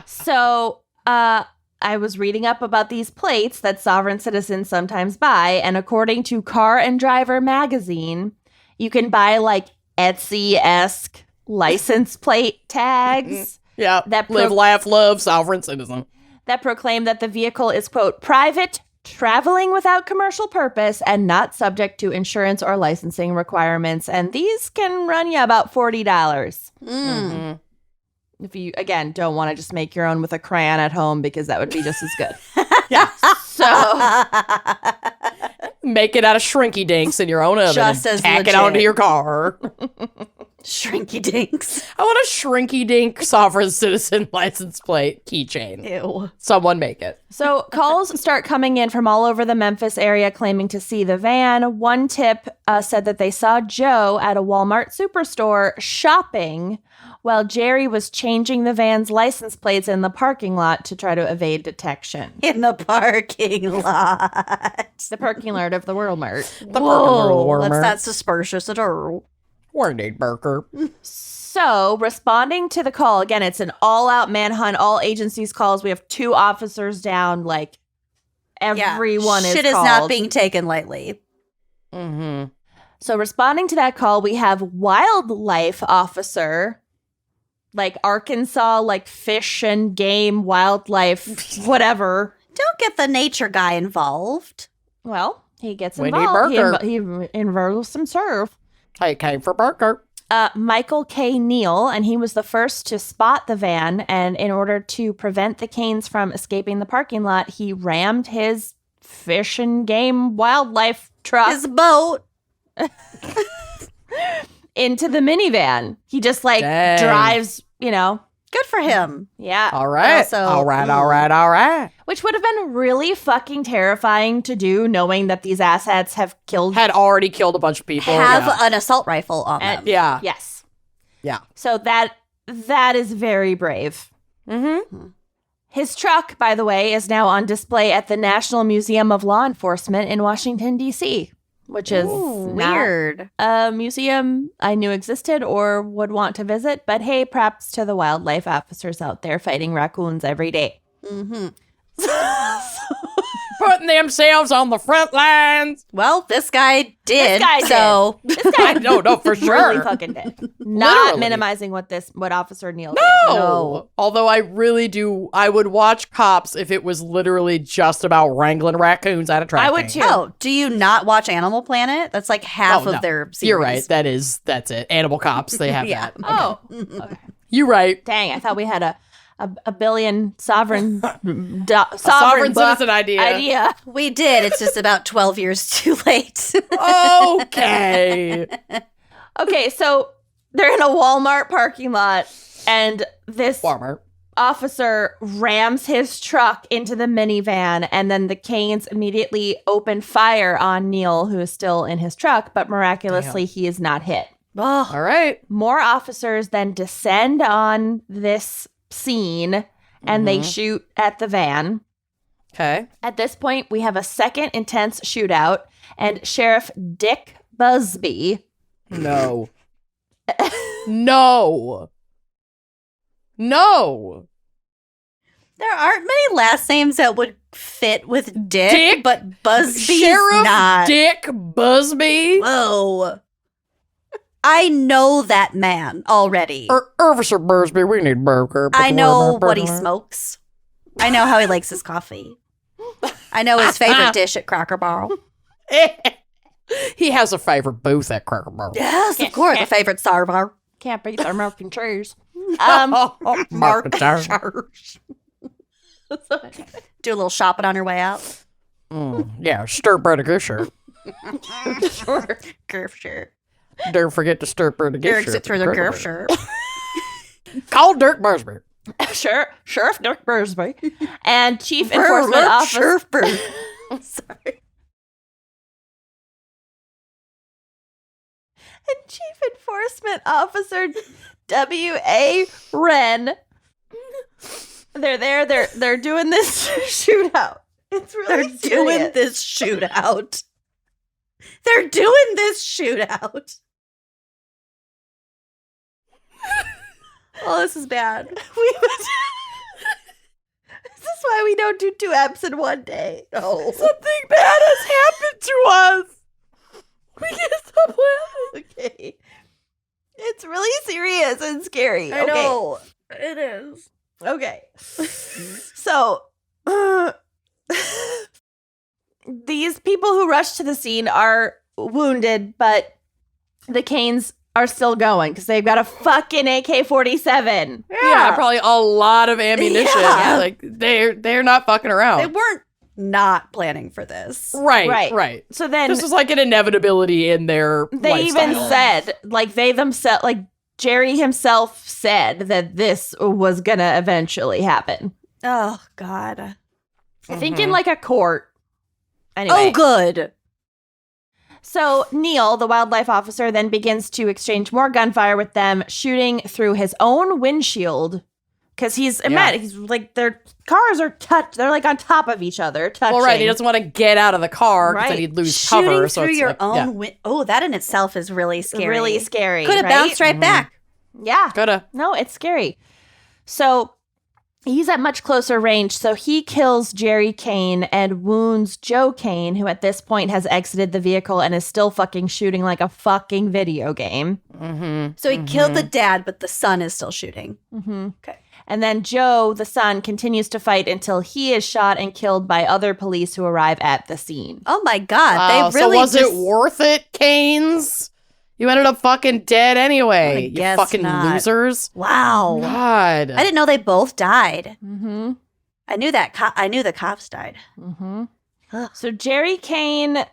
So, I was reading up about these plates that sovereign citizens sometimes buy, and according to Car and Driver magazine, you can buy like Etsy-esque license plate tags Yeah. that Live, laugh, love, sovereign citizen. that proclaim that the vehicle is, quote, private, traveling without commercial purpose, and not subject to insurance or licensing requirements. And these can run you about $40. If you, again, don't want to just make your own with a crayon at home, because that would be just as good. Yeah. So, Make it out of shrinky dinks in your own oven. Just and as tack legit. it onto your car. Shrinky dinks. I want a shrinky dink sovereign citizen license plate keychain. Ew. Someone make it. so calls start coming in from all over the Memphis area claiming to see the van. One tip said that they saw Joe at a Walmart superstore shopping while Jerry was changing the van's license plates in the parking lot to try to evade detection. In the parking lot. The parking lot of the Walmart. The Whoa, Let's not suspicious at all. Warning, Burker. So, responding to the call, again, it's an all-out manhunt. All agencies calls. We have 2 officers down. Like, everyone is Shit is called. not being taken lightly. Mm-hmm. So, responding to that call, we have wildlife officer, like Arkansas, like fish and game, wildlife, whatever. Don't get the nature guy involved. Well, he gets We need involved. Burger. He involves himself. Hey, came for Burker. Michael K. Neal, and he was the first to spot the van. And in order to prevent the Canes from escaping the parking lot, he rammed his fish and game wildlife truck His boat. into the minivan. He just like Dang. drives, you know. Good for him. Yeah. All right. Also- all right. Which would have been really fucking terrifying to do, knowing that these assets have killed. Had already killed a bunch of people. Have yeah. an assault rifle on them. Yeah. Yes. Yeah. So that is very brave. Mm-hmm. His truck, by the way, is now on display at the National Museum of Law Enforcement in Washington, D.C., which is not Weird. a museum I knew existed or would want to visit. But hey, props to the wildlife officers out there fighting raccoons every day. Mm-hmm. Putting themselves on the front lines. Well, this guy did. guy so This guy No, for sure. really fucking did. Not Literally. minimizing what Officer Neal No. did. No. Although I really do, I would watch Cops if it was literally just about wrangling raccoons out of traffic. I would too. Oh, do you not watch Animal Planet? That's like half Oh, of no. their series. You're right. That's it. Animal Cops. They have Yeah. that. Oh, okay. You're right. Dang, I thought we had a billion sovereign Sovereign book citizen idea. We did. It's just about 12 years too late. Okay. Okay, so they're in a Walmart parking lot, and this Farmer. officer rams his truck into the minivan, and then the Kanes immediately open fire on Neil, who is still in his truck, but miraculously he is not hit. Oh, All right. More officers then descend on this scene, and they shoot at the van. Okay. At this point, we have a second intense shootout, and Sheriff Dick Busby. No. No. No. there aren't many last names that would fit with Dick, Dick? but Busby's Sheriff not. Dick Busby. Whoa. I know that man already. Officer Busby, we need burger. I know what he smokes. I know how he likes his coffee. I know his favorite dish at Cracker Barrel. He has a favorite booth at Cracker Barrel. Yes, of course, a favorite Star Bar. Can't beat the American cheese. Mark Star. Charge. Do a little shopping on your way out. Yeah, stir bread of Gusher. Sure. Grift shirt. Don't forget to stir bread of Eric Gusher. sit through the grift shirt. Call Dirk Busby. Sheriff Dick Busby and Chief Enforcement Officer. Sorry. And Chief Enforcement Officer W.A. Wren. They're there. They're doing this shootout. It's really They're doing this shootout. They're doing this shootout. Oh, this is bad. This is why we don't do 2 eps in one day. No. Something bad has happened to us. We can't stop laughing. Okay. It's really serious and scary. I know. It is. Okay. So, these people who rush to the scene are wounded, but the Kanes are still going because they've got a fucking AK-47. Yeah, probably a lot of ammunition. Yeah. Like they're not fucking around. They weren't not planning for this. Right. So then This was like an inevitability in their they lifestyle. even said, like, they themselves, like, Jerry himself said that this was gonna eventually happen. Oh, God. I think in, like, a court. Anyway. Oh, good. So Neil, the wildlife officer, then begins to exchange more gunfire with them, shooting through his own windshield. Because he's like, their cars are they're like on top of each other, touching. Well, right. He doesn't want to get out of the car because then Right. he'd lose Shooting cover. through So it's your like, own yeah. Oh, that in itself is really scary. Really scary. Could have right? bounced right back. Yeah. Coulda. No, it's scary. So he's at much closer range. So he kills Jerry Kane and wounds Joe Kane, who at this point has exited the vehicle and is still fucking shooting like a fucking video game. So he killed the dad, but the son is still shooting. Okay. And then Joe, the son, continues to fight until he is shot and killed by other police who arrive at the scene. Oh, my God. Wow, They really so was just... it worth it, Canes? You ended up fucking dead anyway. I You guess fucking not. losers. Wow. God. I didn't know they both died. Mm-hmm. I knew that. I knew the cops died. Mm-hmm. Ugh. So Jerry Kane,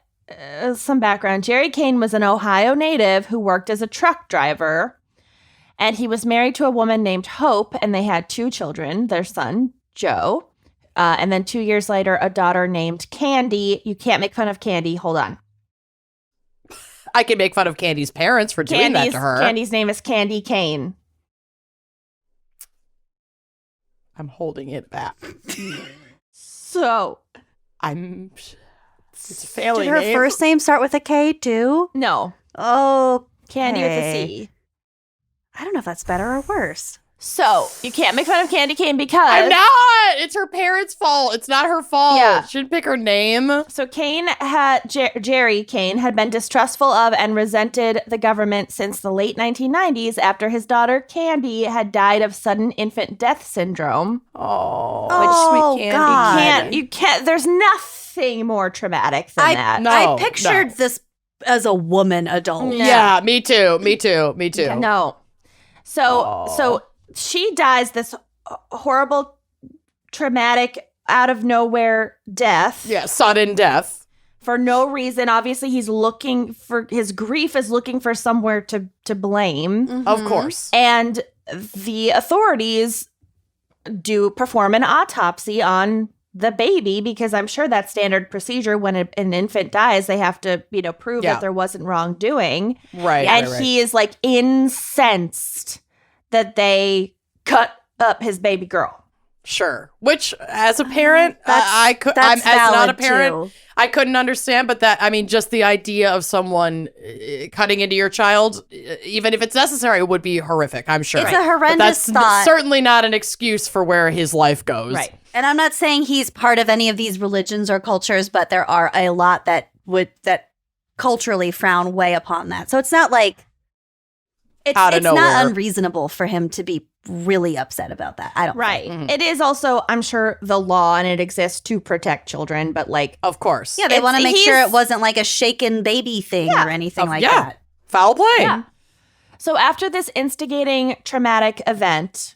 some background. Jerry Kane was an Ohio native who worked as a truck driver, and he was married to a woman named Hope, and they had 2 children, their son, Joe, and then 2 years later, a daughter named Candy. You can't make fun of Candy. Hold on. I can make fun of Candy's parents for doing that to her. Candy's name is Candy Kane. I'm holding it back. So, It's a failing Did her name. first name start with a K, too? no. Oh, Candy with a C. I don't know if that's better or worse. So, you can't make fun of Candy Kane because... I'm not. It's her parents' fault. It's not her fault. Yeah. She didn't pick her name. So Kane Jerry Kane had been distrustful of and resented the government since the late 1990s after his daughter Candy had died of sudden infant death syndrome. Oh, Oh, sweet Candy. God. You can't. There's nothing more traumatic than that. No, I pictured no. this as a woman adult. Yeah, me too. No. So Aw. she dies this horrible, traumatic, out of nowhere death. Yeah, sudden death. For no reason. Obviously, he's looking for his grief is looking for somewhere to blame. Mhm. Of course. And the authorities perform an autopsy on the baby, because I'm sure that's standard procedure when an infant dies. They have to, prove that there wasn't wrongdoing. Right. And right. he is like incensed that they cut up his baby girl. Sure. Which, as a parent, That's as not a valid, parent, too. I couldn't understand. But just the idea of someone cutting into your child, even if it's necessary, would be horrific, I'm sure. It's a horrendous but that's thought. certainly not an excuse for where his life goes. Right. And I'm not saying he's part of any of these religions or cultures, but there are a lot that culturally frown way upon that. So it's not like it's Out of not nowhere. unreasonable for him to be really upset about that. I don't Right. think. It is also, I'm sure, the law, and it exists to protect children, but like, Of course. Yeah, they want to make sure he's- it wasn't like a shaken baby thing or anything like that. Foul play. Yeah. So after this instigating traumatic event,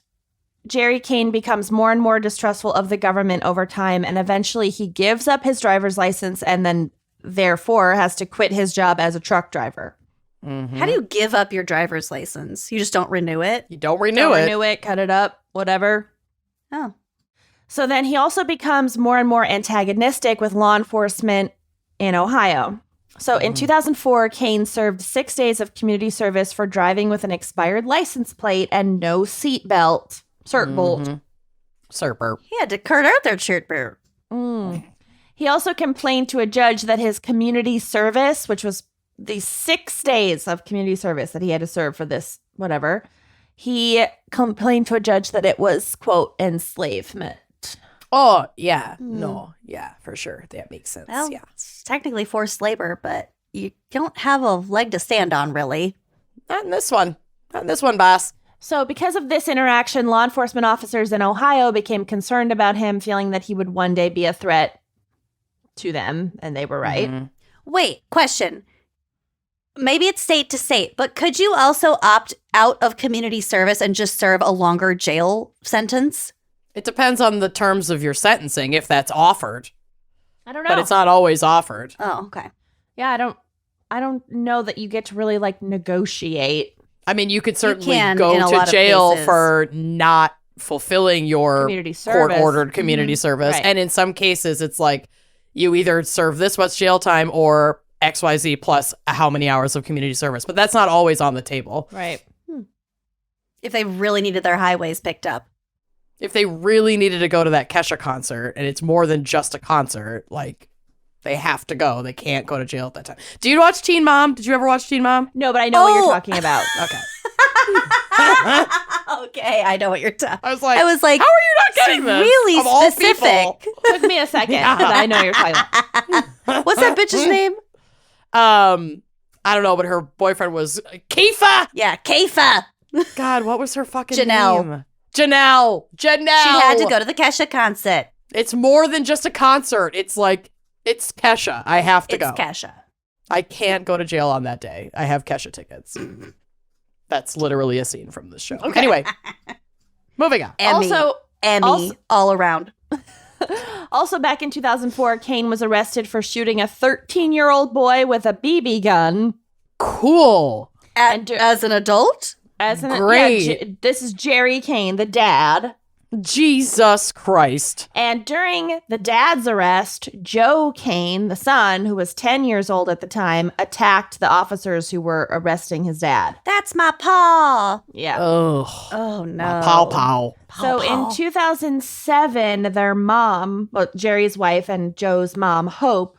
Jerry Kane becomes more and more distrustful of the government over time, and eventually he gives up his driver's license and then therefore has to quit his job as a truck driver. How do you give up your driver's license? You just don't renew it? You don't renew Don't it. renew it, cut it up, whatever. Oh. So then he also becomes more and more antagonistic with law enforcement in Ohio. So in 2004, Kane served 6 days of community service for driving with an expired license plate and no seatbelt. Cert bolt. Serper. He had to cut out their shirt bear. He also complained to a judge that his community service, which was the 6 days of community service that he had to serve for this, whatever, he complained to a judge that it was, quote, enslavement. Oh, yeah. No. Yeah, for sure. That makes sense. Well, yeah. it's technically forced labor, but you don't have a leg to stand on, really. Not in this one. Not in this one, boss. So because of this interaction, law enforcement officers in Ohio became concerned about him, feeling that he would one day be a threat to them, and they were right. Wait, question. Maybe it's state to state, but could you also opt out of community service and just serve a longer jail sentence? It depends on the terms of your sentencing, if that's offered. I don't know. But it's not always offered. Oh, okay. Yeah, I don't know that you get to really like negotiate I mean, you could certainly can in go a lot to of jail cases. for not fulfilling your community service. court-ordered community service. Right. And in some cases, it's like you either serve this much jail time or XYZ plus how many hours of community service. But that's not always on the table. Right. If they really needed their highways picked up. If they really needed to go to that Kesha concert, and it's more than just a concert, like, they have to go. They can't go to jail at that time. Do you watch Teen Mom? Did you ever watch Teen Mom? No, but I know what you're Oh. talking about. Okay. Okay, I know what you're talking. I was like, I was like, how are you not getting this? really Of all specific. people. Took me a second, but I know what you're talking about. What's that bitch's name? I don't know, but her boyfriend was Kifa. Yeah, Kaifa. God, what was her fucking Janelle. name? Janelle. She had to go to the Kesha concert. It's more than just a concert. It's like, it's Kesha. I have to It's go. Kesha. I can't go to jail on that day. I have Kesha tickets. That's literally a scene from this show. Anyway, moving on. Emmy. Also, all around. Also back in 2004, Kane was arrested for shooting a 13-year-old boy with a BB gun. Cool. As an adult? Great. This is Jerry Kane, the dad. Jesus Christ. And during the dad's arrest, Joe Kane, the son, who was 10 years old at the time, attacked the officers who were arresting his dad. That's my paw. Yeah. Ugh. Oh, no. Pow pow. So in 2007, their mom, well, Jerry's wife and Joe's mom, Hope,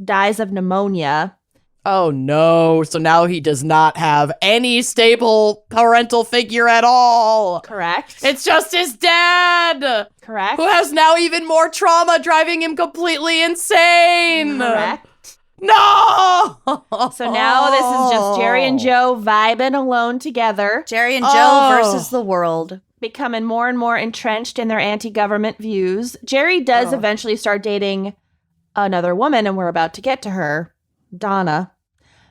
dies of pneumonia. Oh no. So now he does not have any stable parental figure at all. Correct. It's just his dad, Correct. who has now even more trauma driving him completely insane. Correct. No. So now this is just Jerry and Joe vibing alone together, Jerry and Joe Oh. versus the world. becoming more and more entrenched in their anti-government views. Jerry does eventually start dating another woman, and we're about to get to her, Donna.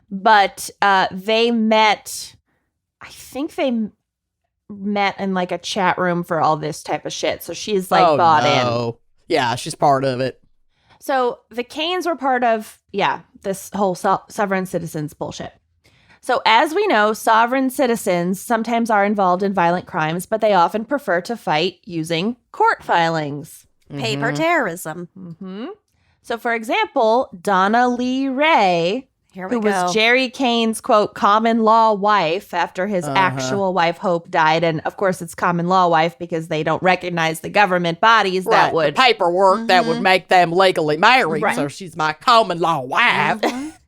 But they met, I think they met in like a chat room for all this type of shit. So she's like bought in. Yeah, she's part of it. So the Canes were part of, this whole sovereign citizens bullshit. So as we know, sovereign citizens sometimes are involved in violent crimes, but they often prefer to fight using court filings. Paper terrorism. Mm-hmm. So, for example, Donna Lee Ray, Here we who go. was Jerry Kane's, quote, common law wife after his actual wife, Hope, died. And, of course, it's common law wife because they don't recognize the government bodies that Right, would... the paperwork that would make them legally married. Right. So she's my common law wife.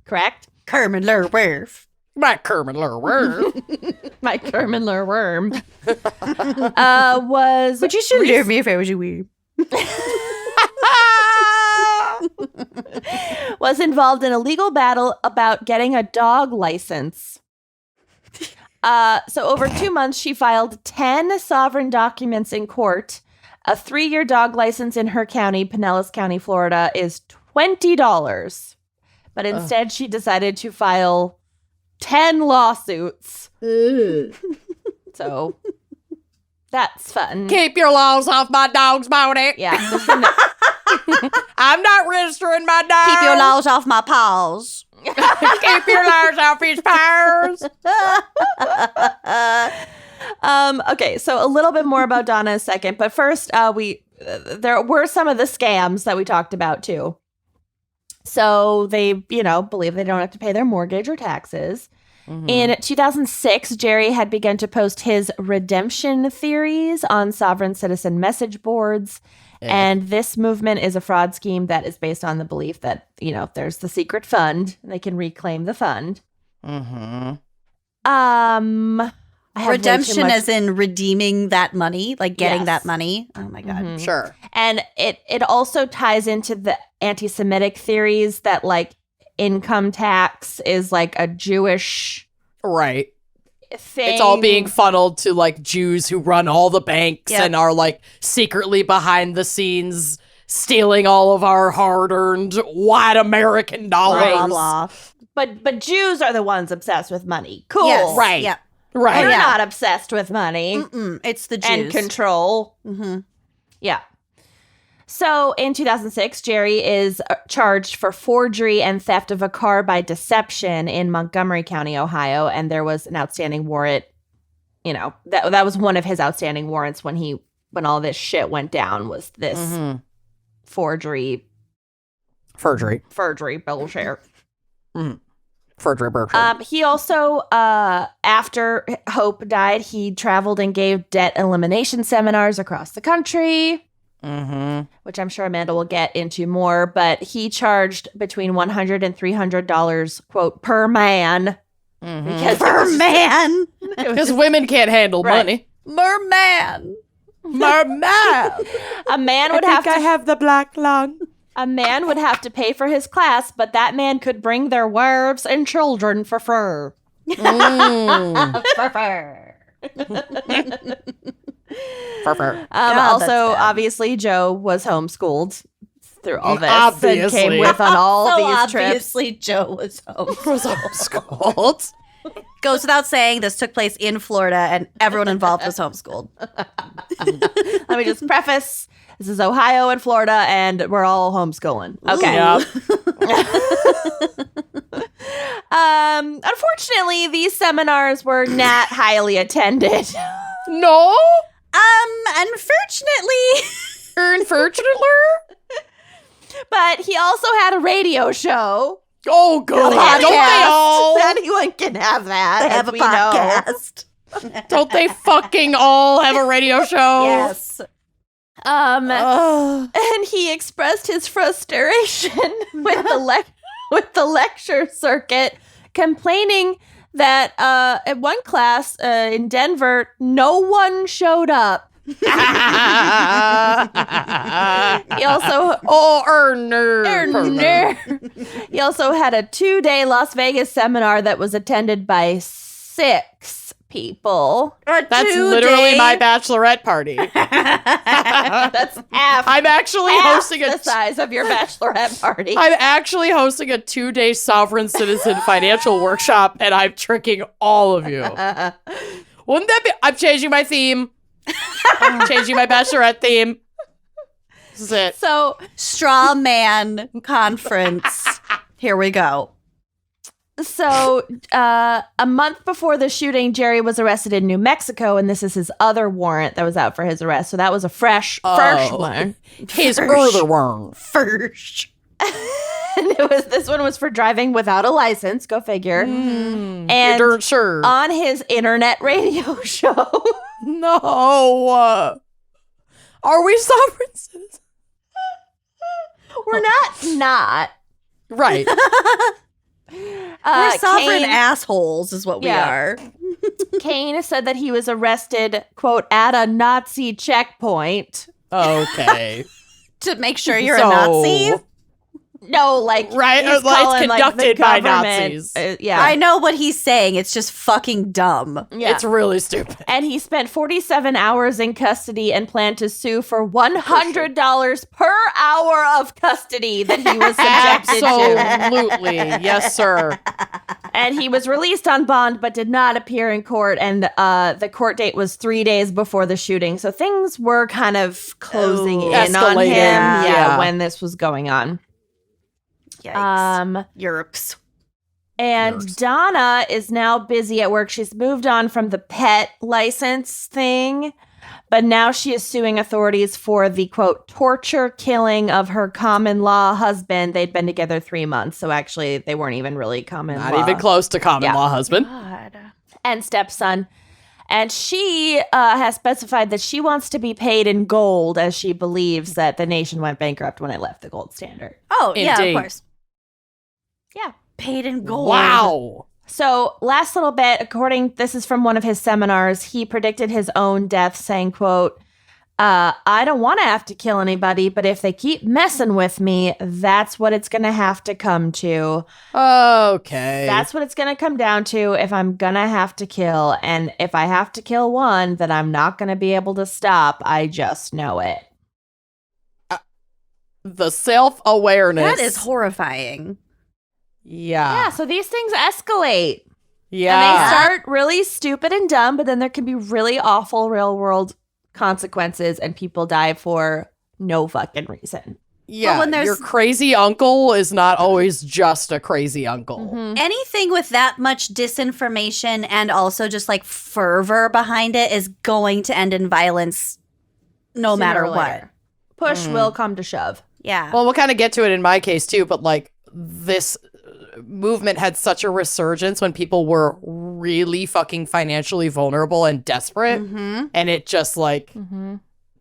Correct? Kermit Lerwerf. My common law wife. My Kermit worm. Was... But you should do me if I was you weird. was involved in a legal battle about getting a dog license. So over 2 months, she filed 10 sovereign documents in court. A 3-year dog license in her county, Pinellas County, Florida, is $20. But instead, she decided to file 10 lawsuits. So that's fun. Keep your laws off my dog's body. Yeah. I'm not registering my dog. Keep your laws off my paws. Keep your laws off his powers. Okay, so a little bit more about Donna in a second, but first, there were some of the scams that we talked about too. So they, believe they don't have to pay their mortgage or taxes. Mm-hmm. In 2006, Jerry had begun to post his redemption theories on sovereign citizen message boards. Yeah. And this movement is a fraud scheme that is based on the belief that, there's the secret fund and they can reclaim the fund. Mm-hmm. Redemption as in redeeming that money, like getting that money. Oh my God. Mm-hmm. Sure. And it also ties into the anti-Semitic theories that like income tax is like a Jewish right thing. It's all being funneled to like Jews who run all the banks and are like secretly behind the scenes stealing all of our hard-earned white American dollars. Blah, blah, blah. But Jews are the ones obsessed with money. Cool. Yes. Right. Yeah. Right. We're not obsessed with money. It's the Jews. And control. Mm-hmm. Yeah. So in 2006, Jerry is charged for forgery and theft of a car by deception in Montgomery County, Ohio. And there was an outstanding warrant. That was one of his outstanding warrants when all this shit went down was this forgery bullshit. Mm-hmm. Forgery bullshit. He also, after Hope died, he traveled and gave debt elimination seminars across the country. Mm-hmm. Which I'm sure Amanda will get into more, but he charged between $100 and $300, quote, per man. Mm-hmm. Because per man. Because women can't handle money. Merman. A man would have to have the black lung. A man would have to pay for his class, but that man could bring their wives and children for fur. Also, obviously, Joe was homeschooled through all this and came with on all these trips. Obviously, Joe was homeschooled. Goes without saying, this took place in Florida, and everyone involved was homeschooled. Let me just preface, this is Ohio and Florida, and we're all homeschooling. Okay. Unfortunately, these seminars were not highly attended. No? Unfortunately. But he also had a radio show. Oh, God. Don't they all? Anyone can have that. They have a podcast. Don't they fucking all have a radio show? Yes. And he expressed his frustration with the lecture circuit, complaining that at one class in Denver, no one showed up. He also He also had a 2-day Las Vegas seminar that was attended by 6 people. That's literally my bachelorette party. That's half. I'm actually hosting the size of your bachelorette party. I'm actually hosting a 2-day sovereign citizen financial workshop, and I'm tricking all of you. Wouldn't that be? I'm changing my theme. I'm changing my bachelorette theme. This is it. So, straw man conference. Here we go. So, a month before the shooting, Jerry was arrested in New Mexico, and this is his other warrant that was out for his arrest. So that was a fresh one. His other one. First. And this one was for driving without a license. Go figure. And You're sure. on his internet radio show. No. Are we sovereign citizens? We're not. Right. We're sovereign assholes is what we are. Kane said that he was arrested, quote, at a Nazi checkpoint. Okay. To make sure you're a Nazi? No, like, right, he's like calling, conducted the by government. Nazis. Yeah, I know what he's saying. It's just fucking dumb. Yeah. It's really stupid. And he spent 47 hours in custody and planned to sue for $100 per hour of custody that he was subjected to. Absolutely. Yes, sir. And he was released on bond, but did not appear in court. And the court date was 3 days before the shooting. So things were kind of closing in on him Escalating. when this was going on. Yikes. Yerks. And Donna is now busy at work. She's moved on from the pet license thing, but now she is suing authorities for the, quote, torture killing of her common law husband. They'd been together 3 months, so actually they weren't even really common law. Not even close to common law husband. God. And stepson. And she has specified that she wants to be paid in gold, as she believes that the nation went bankrupt when it left the gold standard. Oh, yeah, Indeed. of course. Yeah. Paid in gold. Wow. So last little bit, this is from one of his seminars, he predicted his own death saying, quote, I don't want to have to kill anybody, but if they keep messing with me, that's what it's going to have to come to. Okay. That's what it's going to come down to if I'm going to have to kill. And if I have to kill one that I'm not going to be able to stop, I just know it. The self-awareness. That is horrifying. Yeah. Yeah, so these things escalate. Yeah. And they start really stupid and dumb, but then there can be really awful real-world consequences, and people die for no fucking reason. Yeah, when there's- your crazy uncle is not always just a crazy uncle. Mm-hmm. Anything with that much disinformation and also just like fervor behind it is going to end in violence no Sooner matter or what. later. Push will come to shove. Yeah. Well, we'll kind of get to it in my case too, but like this movement had such a resurgence when people were really fucking financially vulnerable and desperate, and it just like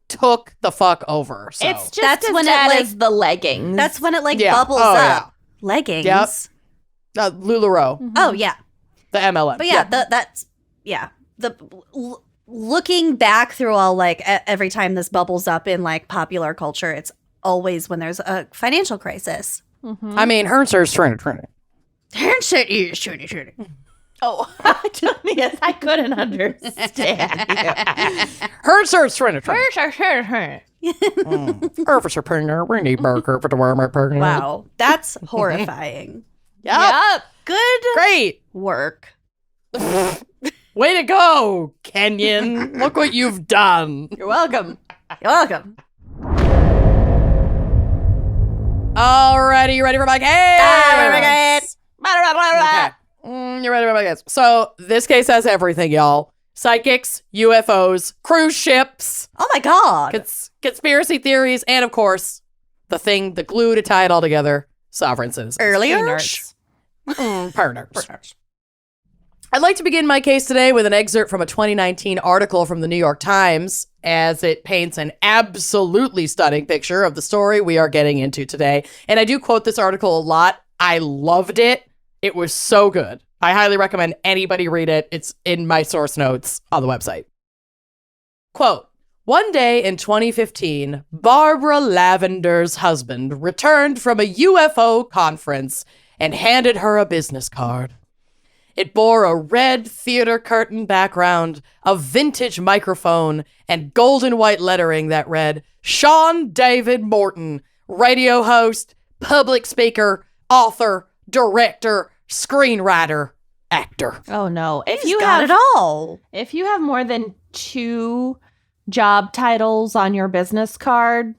took the fuck over. So It's just That's as when it, bad like- as the leggings. That's when it like Yeah. bubbles Oh, up. yeah. Leggings. Yep. LuLaRoe, Oh yeah. the MLM. But yeah, looking back through all like every time this bubbles up in like popular culture, it's always when there's a financial crisis. I mean, Hertzer's trying to. Oh, yes, I couldn't understand you. Hertzer's trying to. We need burger for the worm. Wow, that's horrifying. Yep. Good Great. work. Way to go, Kenyon. Look what you've done. You're welcome. You're welcome. Alrighty, you ready for my case? Okay. You ready for my case? So this case has everything, y'all. Psychics, UFOs, cruise ships, Oh my god. conspiracy theories, and of course, the glue to tie it all together, sovereign citizens. Earlier. Partners. I'd like to begin my case today with an excerpt from a 2019 article from the New York Times, as it paints an absolutely stunning picture of the story we are getting into today. And I do quote this article a lot. I loved it. It was so good. I highly recommend anybody read it. It's in my source notes on the website. Quote, one day in 2015, Barbara Lavender's husband returned from a UFO conference and handed her a business card. It bore a red theater curtain background, a vintage microphone, and golden white lettering that read, Sean David Morton, radio host, public speaker, author, director, screenwriter, actor. Oh no! If He's you got have it all. If you have more than 2 job titles on your business card,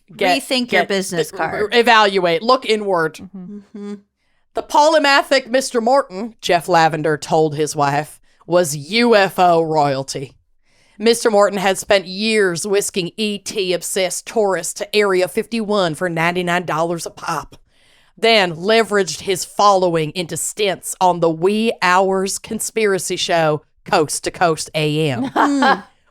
Rethink your business card. Evaluate. Look inward. Mm-hmm. The polymathic Mr. Morton, Jeff Lavender told his wife, was UFO royalty. Mr. Morton had spent years whisking ET-obsessed tourists to Area 51 for $99 a pop, then leveraged his following into stints on the wee hours conspiracy show Coast to Coast AM,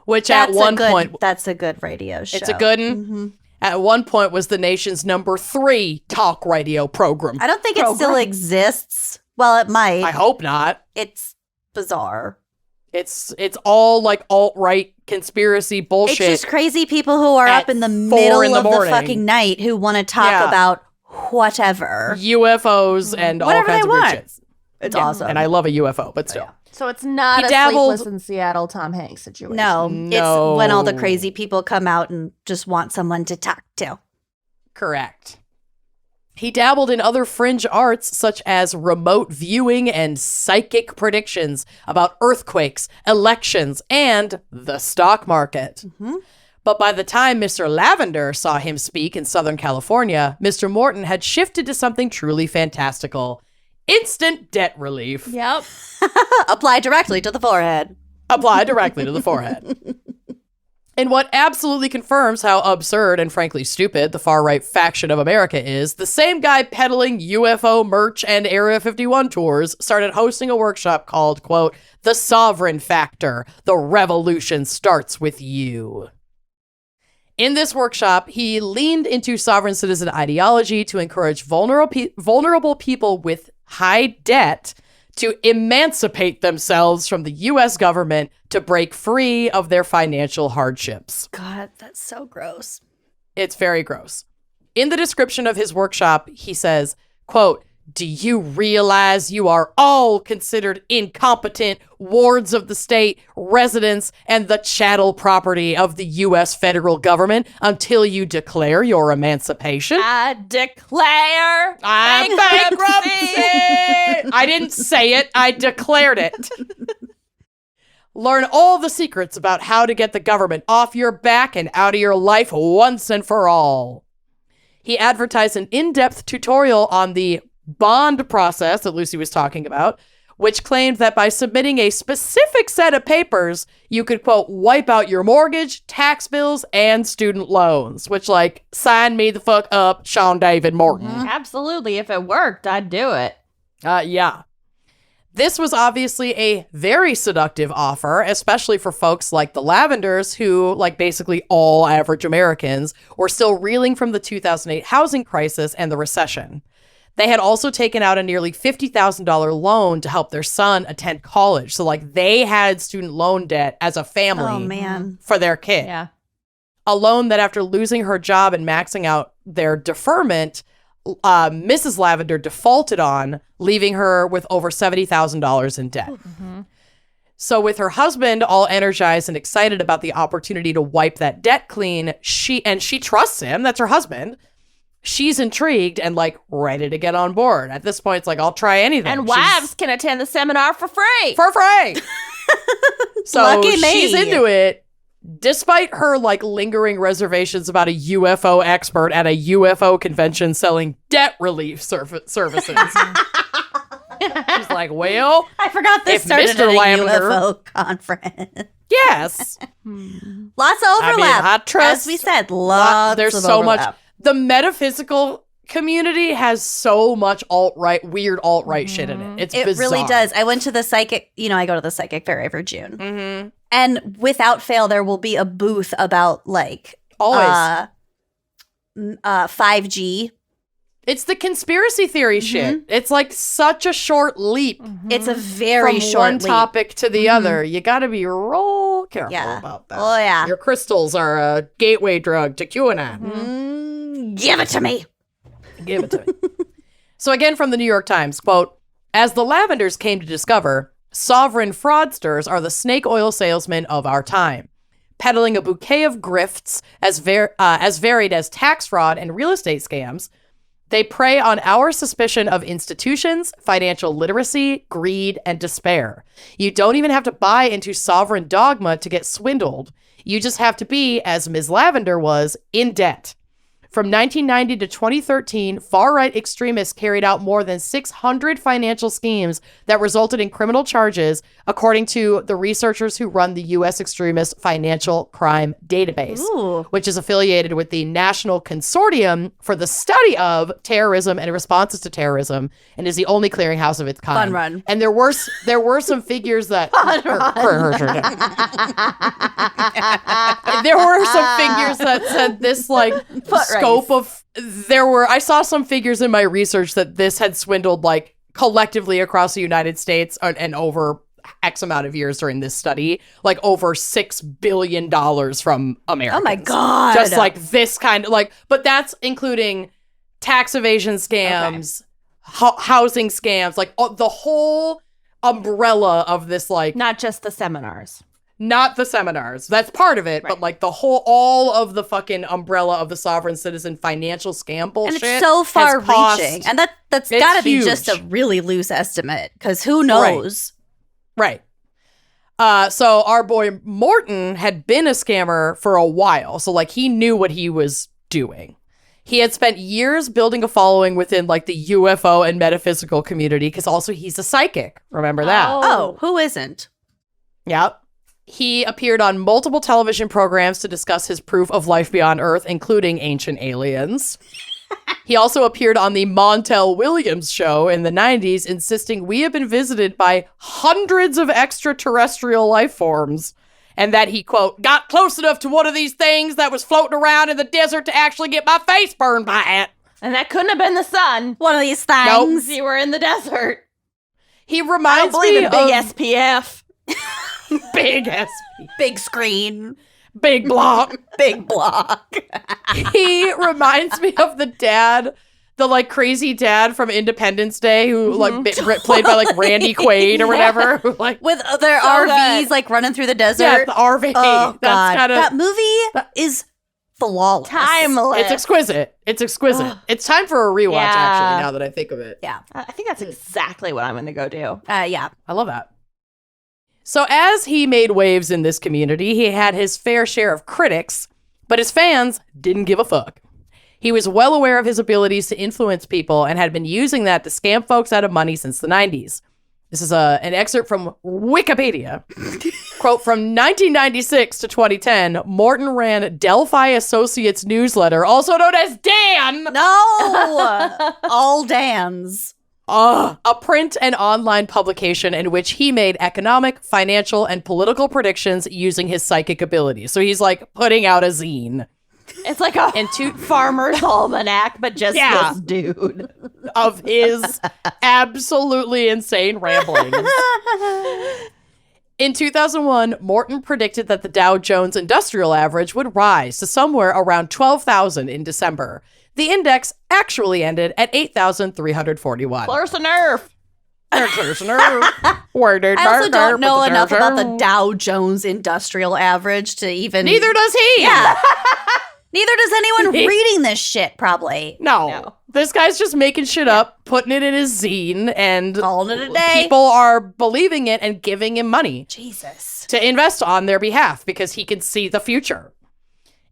which That's at one point... That's a good radio show. It's a good one. Mm-hmm. At one point was the nation's number 3 talk radio program. I don't think it still exists. Well, it might. I hope not. It's bizarre. It's all like alt-right conspiracy bullshit. It's just crazy people who are At up in the 4 middle in the of the morning. fucking night who want to talk about whatever. UFOs and all Whatever kinds they of weird want. shit. It's Yeah. awesome. And I love a UFO, but still. So it's not He a dabbled- Sleepless in Seattle Tom Hanks situation. No, No. it's when all the crazy people come out and just want someone to talk to. Correct. He dabbled in other fringe arts such as remote viewing and psychic predictions about earthquakes, elections, and the stock market. But by the time Mr. Lavender saw him speak in Southern California, Mr. Morton had shifted to something truly fantastical. Instant debt relief. Yep. Apply directly to the forehead. Applied directly to the forehead. And what absolutely confirms how absurd and frankly stupid the far-right faction of America is, the same guy peddling UFO merch and Area 51 tours started hosting a workshop called, quote, The Sovereign Factor. The revolution starts with you. In this workshop, he leaned into sovereign citizen ideology to encourage vulnerable people with high debt to emancipate themselves from the U.S. government to break free of their financial hardships. God, that's so gross. It's very gross. In the description of his workshop, he says, quote, do you realize you are all considered incompetent wards of the state, residents, and the chattel property of the U.S. federal government until you declare your emancipation? I declare Bankruptcy! I didn't say it. I declared it. Learn all the secrets about how to get the government off your back and out of your life once and for all. He advertised an in-depth tutorial on the bond process that Lucy was talking about, which claimed that by submitting a specific set of papers, you could, quote, wipe out your mortgage, tax bills, and student loans, which, like, sign me the fuck up, Sean David Morton. Absolutely. If it worked, I'd do it. Yeah. This was obviously a very seductive offer, especially for folks like the Lavenders, who, like basically all average Americans, were still reeling from the 2008 housing crisis and the recession. They had also taken out a nearly $50,000 loan to help their son attend college. So, like, they had student loan debt as a family Oh, man. for their kid. Yeah. A loan that after losing her job and maxing out their deferment, Mrs. Lavender defaulted on, leaving her with over $70,000 in debt. So with her husband all energized and excited about the opportunity to wipe that debt clean, she trusts him. That's her husband. She's intrigued and like ready to get on board. At this point, it's like, I'll try anything. And wives can attend the seminar for free. For free. So Lucky me. she's into it, despite her like lingering reservations about a UFO expert at a UFO convention selling debt relief services. She's like, well, I forgot this If started Mr. at a Lavender- UFO conference. yes. Lots of overlap. I trust- As we said, lots There's of so overlap. much. The metaphysical community has so much weird alt-right shit in it. It's It bizarre. really does. I went to the psychic, I go to the psychic fair every June. Mm-hmm. And without fail, there will be a booth about like Always. 5G. It's the conspiracy theory shit. It's like such a short leap It's a very from short one leap. topic to the other. You got to be real careful Yeah. about that. Oh, yeah. Your crystals are a gateway drug to QAnon. Give it to me. Give it to me. So again, from the New York Times, quote, as the Lavenders came to discover, sovereign fraudsters are the snake oil salesmen of our time, peddling a bouquet of grifts as varied as tax fraud and real estate scams. They prey on our suspicion of institutions, financial literacy, greed, and despair. You don't even have to buy into sovereign dogma to get swindled. You just have to be, as Ms. Lavender was, in debt. From 1990 to 2013, far-right extremists carried out more than 600 financial schemes that resulted in criminal charges, according to the researchers who run the U.S. Extremist Financial Crime Database, which is affiliated with the National Consortium for the Study of Terrorism and Responses to Terrorism, and is the only clearinghouse of its kind. Fun run. And there were some figures that there were some figures that said this like scope of I saw some figures in my research that this had swindled like collectively across the United States and over X amount of years during this study, like over $6 billion from Americans. Oh my God. Just like this kind of like, but that's including tax evasion scams, housing scams, like the whole umbrella of this, like Not just the seminars. not the seminars. That's part of it, but like all of the fucking umbrella of the sovereign citizen financial scam bullshit. And it's so far reaching. And that's got to be just a really loose estimate, because who knows? Right. So our boy Morton had been a scammer for a while. So like he knew what he was doing. He had spent years building a following within like the UFO and metaphysical community, because also he's a psychic. Remember that? Oh, who isn't? Yep. He appeared on multiple television programs to discuss his proof of life beyond Earth, including ancient aliens. He also appeared on the Montel Williams show in the 90s, insisting we have been visited by hundreds of extraterrestrial life forms, and that he, quote, got close enough to one of these things that was floating around in the desert to actually get my face burned by it. And that couldn't have been the sun. One of these things. You were in the desert. He reminds me in of big SPF. Big SP. Big screen. Big block. Big block. He reminds me of the dad, the like crazy dad from Independence Day who like played by like Randy Quaid or whatever. Who, like with their RVs like running through the desert. Yeah, the RV. Oh, That's God. That movie is flawless. Timeless. It's exquisite. It's exquisite. It's time for a rewatch, actually, now that I think of it. Yeah. I think that's exactly what I'm going to go do. Yeah. I love that. So as he made waves in this community, he had his fair share of critics, but his fans didn't give a fuck. He was well aware of his abilities to influence people and had been using that to scam folks out of money since the 90s. This is an excerpt from Wikipedia. Quote, from 1996 to 2010, Morton ran Delphi Associates newsletter, also known as Dan. No! All Dans. A print and online publication in which he made economic, financial, and political predictions using his psychic abilities. So he's like putting out a zine. It's like a farmer's almanac, but just this dude. Of his absolutely insane ramblings. In 2001, Morton predicted that the Dow Jones Industrial Average would rise to somewhere around 12,000 in December. The index actually ended at 8,341. Close a nerve. I also don't know enough about the Dow Jones Industrial Average to even... Neither does he. Yeah. Neither does anyone reading this shit, probably. No. This guy's just making shit up, putting it in his zine, and calling it a day. People are believing it and giving him money. Jesus. To invest on their behalf because he can see the future.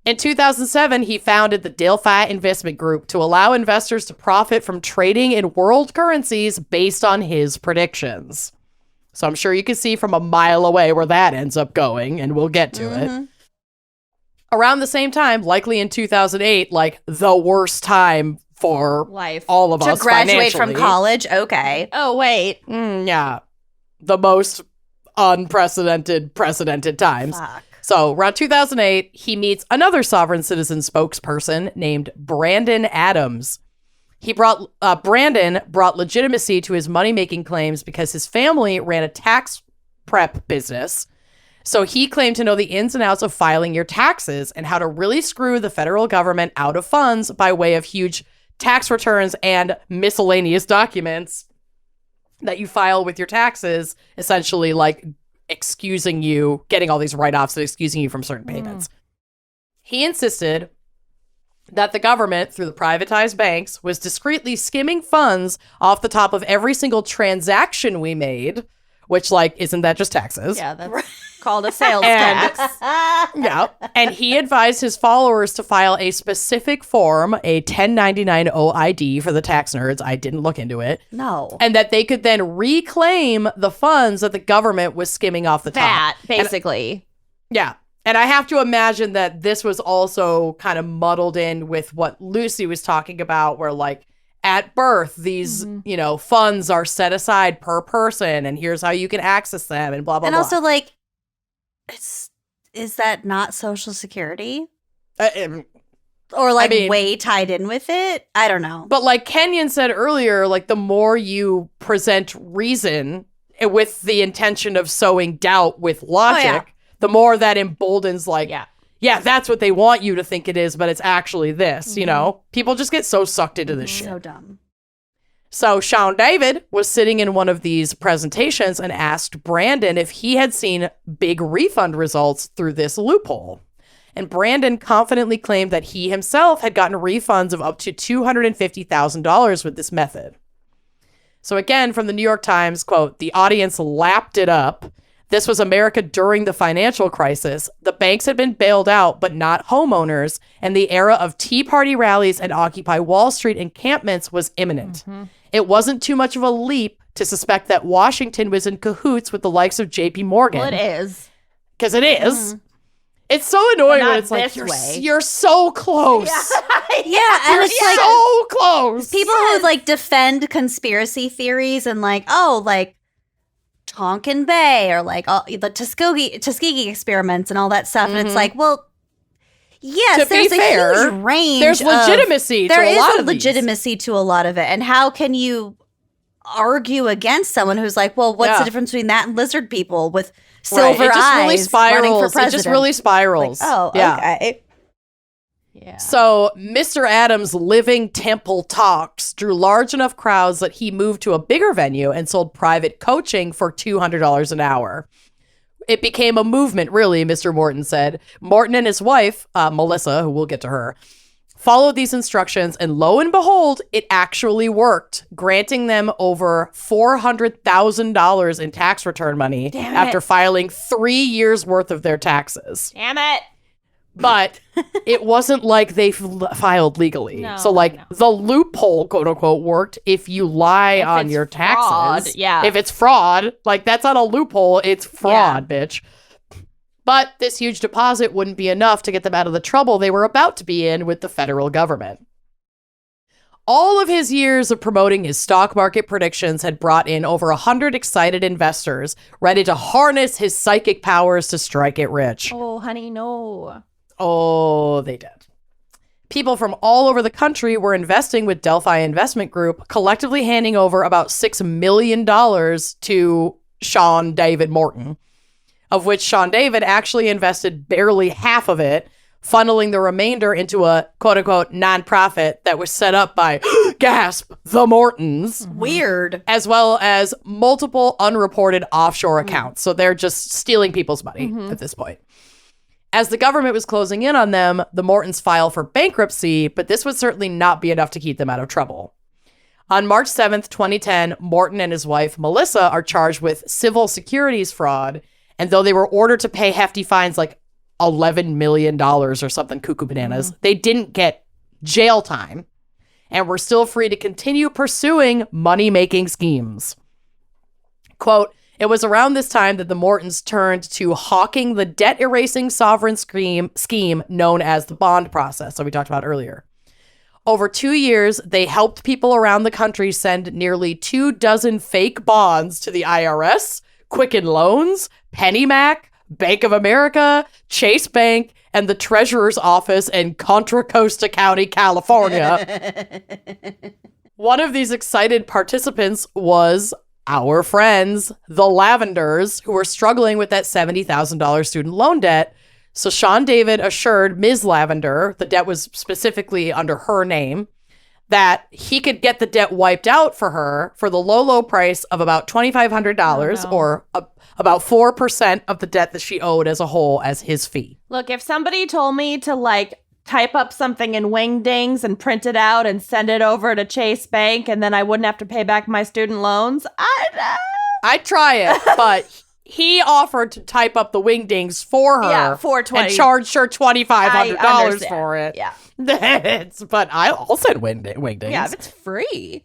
In 2007, he founded the Delphi Investment Group to allow investors to profit from trading in world currencies based on his predictions. So I'm sure you can see from a mile away where that ends up going, and we'll get to it. Around the same time, likely in 2008, like the worst time for life, all of us to graduate from college. Okay. Oh, wait. Yeah. The most precedented times. Fuck. So around 2008, he meets another sovereign citizen spokesperson named Brandon Adams. Brandon brought legitimacy to his money-making claims because his family ran a tax prep business. So he claimed to know the ins and outs of filing your taxes and how to really screw the federal government out of funds by way of huge tax returns and miscellaneous documents that you file with your taxes, essentially like excusing you, getting all these write-offs and excusing you from certain payments. He insisted that the government, through the privatized banks, was discreetly skimming funds off the top of every single transaction we made, which, like, isn't that just taxes? Yeah, that's called a sales And- tax. Yeah. And he advised his followers to file a specific form, a 1099 OID for the tax nerds. I didn't look into it. No. And that they could then reclaim the funds that the government was skimming off the top. That, basically. Yeah. And I have to imagine that this was also kind of muddled in with what Lucy was talking about, where, like, at birth, these, you know, funds are set aside per person, and here's how you can access them, and blah, blah, And blah. also, like, is that not Social Security? Or, like, I mean- way tied in with it? I don't know. But like Kenyon said earlier, like, the more you present reason with the intention of sowing doubt with logic, the more that emboldens, like, yeah, that's what they want you to think it is, but it's actually this, you know? People just get so sucked into this shit. So dumb. So Sean David was sitting in one of these presentations and asked Brandon if he had seen big refund results through this loophole. And Brandon confidently claimed that he himself had gotten refunds of up to $250,000 with this method. So again, from the New York Times, quote, "The audience lapped it up. This was America during the financial crisis. The banks had been bailed out, but not homeowners, and the era of Tea Party rallies and Occupy Wall Street encampments was imminent. It wasn't too much of a leap to suspect that Washington was in cahoots with the likes of J.P. Morgan." Well, it is. Because it is. It's so annoying But when not it's like, this you're, way. you're so close. Yeah, and it's like So close. people who like defend conspiracy theories and like, oh, like Tonkin Bay or like the Tuskegee experiments and all that stuff. And it's like, well, yes, To be there's a fair, huge range. there's of- legitimacy to There a is lot a of these. legitimacy to a lot of it. And how can you argue against someone who's like, well, what's Yeah. the difference between that and lizard people with Right. silver It just eyes really running for spirals. It president? just really spirals. Like, oh, yeah. okay. Yeah. So Mr. Adams' Living Temple Talks drew large enough crowds that he moved to a bigger venue and sold private coaching for $200 an hour. It became a movement, really, Mr. Morton said. Morton and his wife, Melissa, who we'll get to her, followed these instructions, and lo and behold, it actually worked, granting them over $400,000 in tax return money Damn after it. filing 3 years' worth of their taxes. Damn it. But it wasn't like they filed legally. No, so, like, no. the loophole, quote unquote, worked if you lie If on it's your taxes. fraud, yeah. If it's fraud, like, that's not a loophole, it's fraud, bitch. But this huge deposit wouldn't be enough to get them out of the trouble they were about to be in with the federal government. All of his years of promoting his stock market predictions had brought in over 100 excited investors ready to harness his psychic powers to strike it rich. Oh, honey, no. Oh, they did. People from all over the country were investing with Delphi Investment Group, collectively handing over about $6 million to Sean David Morton, of which Sean David actually invested barely half of it, funneling the remainder into a quote-unquote nonprofit that was set up by, gasp, the Mortons, Weird. as well as multiple unreported offshore accounts. So they're just stealing people's money at this point. As the government was closing in on them, the Mortons filed for bankruptcy, but this would certainly not be enough to keep them out of trouble. On March 7th, 2010, Morton and his wife, Melissa, are charged with civil securities fraud, and though they were ordered to pay hefty fines like $11 million or something cuckoo bananas, they didn't get jail time and were still free to continue pursuing money-making schemes. Quote, "It was around this time that the Mortons turned to hawking the debt-erasing sovereign scheme known as the bond process," that we talked about earlier. Over 2 years, they helped people around the country send nearly 24 fake bonds to the IRS, Quicken Loans, PennyMac, Bank of America, Chase Bank, and the Treasurer's Office in Contra Costa County, California. One of these excited participants was our friends, the Lavenders, who were struggling with that $70,000 student loan debt. So Sean David assured Ms. Lavender, the debt was specifically under her name, that he could get the debt wiped out for her for the low price of about $2,500 Oh, no. or about 4% of the debt that she owed as a whole as his fee. Look, if somebody told me to like type up something in Wingdings and print it out and send it over to Chase Bank and then I wouldn't have to pay back my student loans, I'd try it, but he offered to type up the wingdings for her. Yeah, for $20. And charged her $2,500 understand. for it. Yeah. But I'll send wingdings. Yeah, if it's free.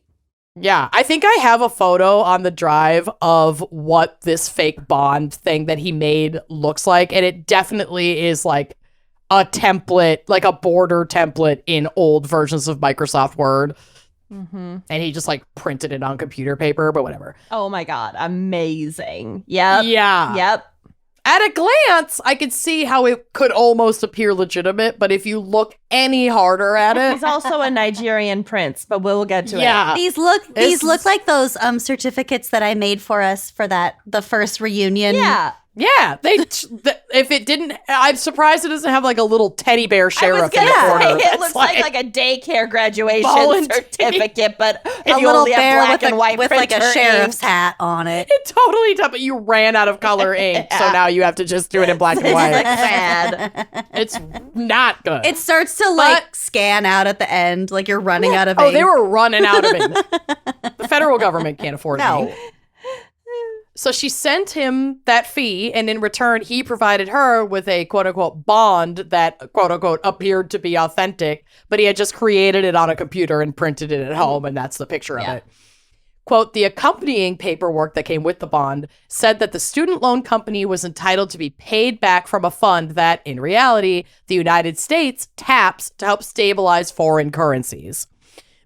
Yeah, I think I have a photo on the drive of what this fake bond thing that he made looks like, and it definitely is like a template, like a border template in old versions of Microsoft Word. Mm-hmm. And he just like printed it on computer paper, but whatever. Oh my God. Amazing. Yep. Yeah. Yep. At a glance, I could see how it could almost appear legitimate, but if you look any harder at it, He's also a Nigerian prince, but we'll get to it. yeah. These look like those certificates that I made for us for the first reunion. Yeah. Yeah, if it didn't, I'm surprised it doesn't have like a little teddy bear I was sheriff in going the to corner. say it That's looks like a daycare graduation Volunteer. certificate, but A you little only have bear black and white with like a printer sheriff's ink. hat on it. It totally does, but you ran out of color ink, so now you have to just do it in black and It's like white. sad. It's not good. It starts to like scan out at the end, like you're running out of Oh, ink. they were running out of ink. The federal government can't afford No. ink. So she sent him that fee, and in return, he provided her with a quote-unquote bond that quote-unquote appeared to be authentic, but he had just created it on a computer and printed it at home, and that's the picture of it. Quote, the accompanying paperwork that came with the bond said that the student loan company was entitled to be paid back from a fund that, in reality, the United States taps to help stabilize foreign currencies.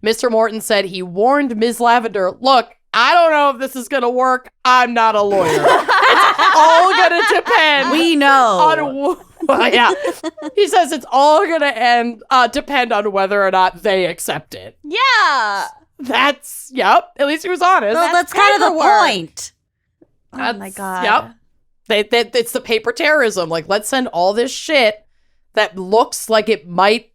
Mr. Morton said he warned Ms. Lavender, look, I don't know if this is going to work. I'm not a lawyer. It's all going to depend. We know. Yeah. He says it's all going to depend on whether or not they accept it. Yeah. That's, yep. At least he was honest. Well, that's kind of the point. Oh my That's- God. Yep. It's the paper terrorism. Like, let's send all this shit that looks like it might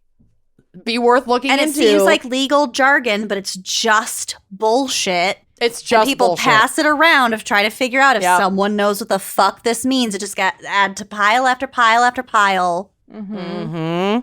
be worth looking And into. it seems like legal jargon, but it's just bullshit. It's just and people bullshit. pass it around of trying to figure out if Yep. someone knows what the fuck this means. It just got add to pile after pile after pile. Mm-hmm.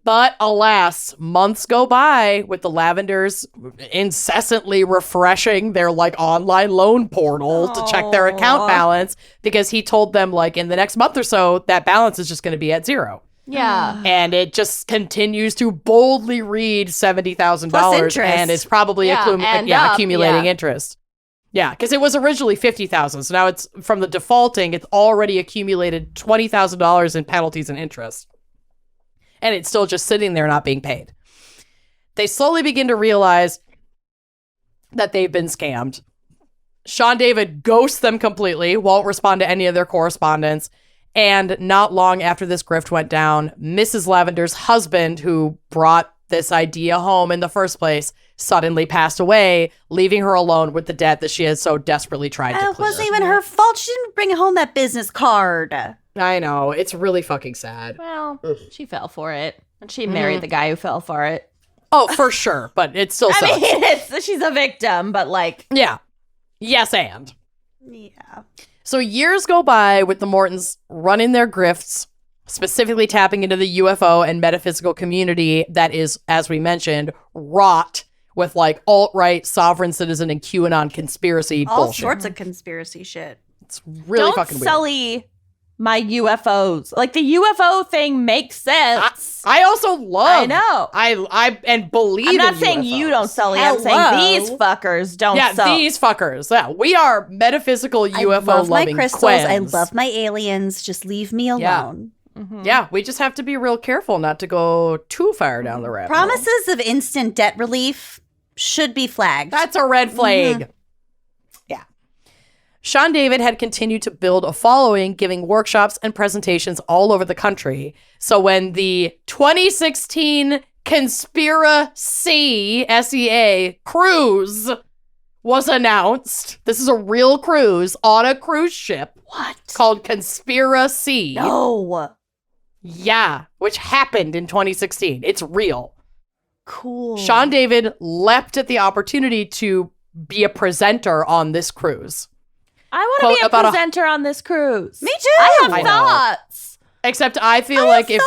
But alas, months go by with the Lavenders incessantly refreshing their like online loan portal to check their account balance because he told them like in the next month or so that balance is just going to be at zero. Yeah. And it just continues to boldly read $70,000 Plus interest. and it's probably accumulating interest. Yeah, because it was originally $50,000. So now it's from the defaulting, it's already accumulated $20,000 in penalties and interest. And it's still just sitting there not being paid. They slowly begin to realize that they've been scammed. Sean David ghosts them completely, won't respond to any of their correspondence. And not long after this grift went down, Mrs. Lavender's husband, who brought this idea home in the first place, suddenly passed away, leaving her alone with the debt that she had so desperately tried to It clear. wasn't even her fault. She didn't bring home that business card. I know. It's really fucking sad. Well, she fell for it. And she married the guy who fell for it. Oh, for sure. But it still sucks. I mean, she's a victim, but like. Yeah. Yes, and. Yeah. So years go by with the Mortons running their grifts, specifically tapping into the UFO and metaphysical community that is, as we mentioned, wrought with like alt-right, sovereign citizen, and QAnon conspiracy All bullshit. sorts of conspiracy shit. It's really Don't fucking weird. sully my UFOs. Like the UFO thing makes sense. I also love. I know. I and believe. I'm not in saying UFOs. you don't sully. Hello. I'm saying these fuckers don't Yeah, sully. these fuckers. Yeah, we are metaphysical UFO I love my loving crystals. quens. I love my aliens. Just leave me Yeah. alone. Yeah, we just have to be real careful not to go too far down the rabbit hole. Promises of instant debt relief should be flagged. That's a red flag. Yeah. Sean David had continued to build a following, giving workshops and presentations all over the country. So when the 2016 Conspiracy SEA cruise was announced, this is a real cruise on a cruise ship. What? Called Conspiracy. No. Yeah, which happened in 2016. It's real. Cool. Sean David leapt at the opportunity to be a presenter on this cruise. I want Quote to be a about presenter on this cruise. Me too. I have I know. thoughts. Except I feel like if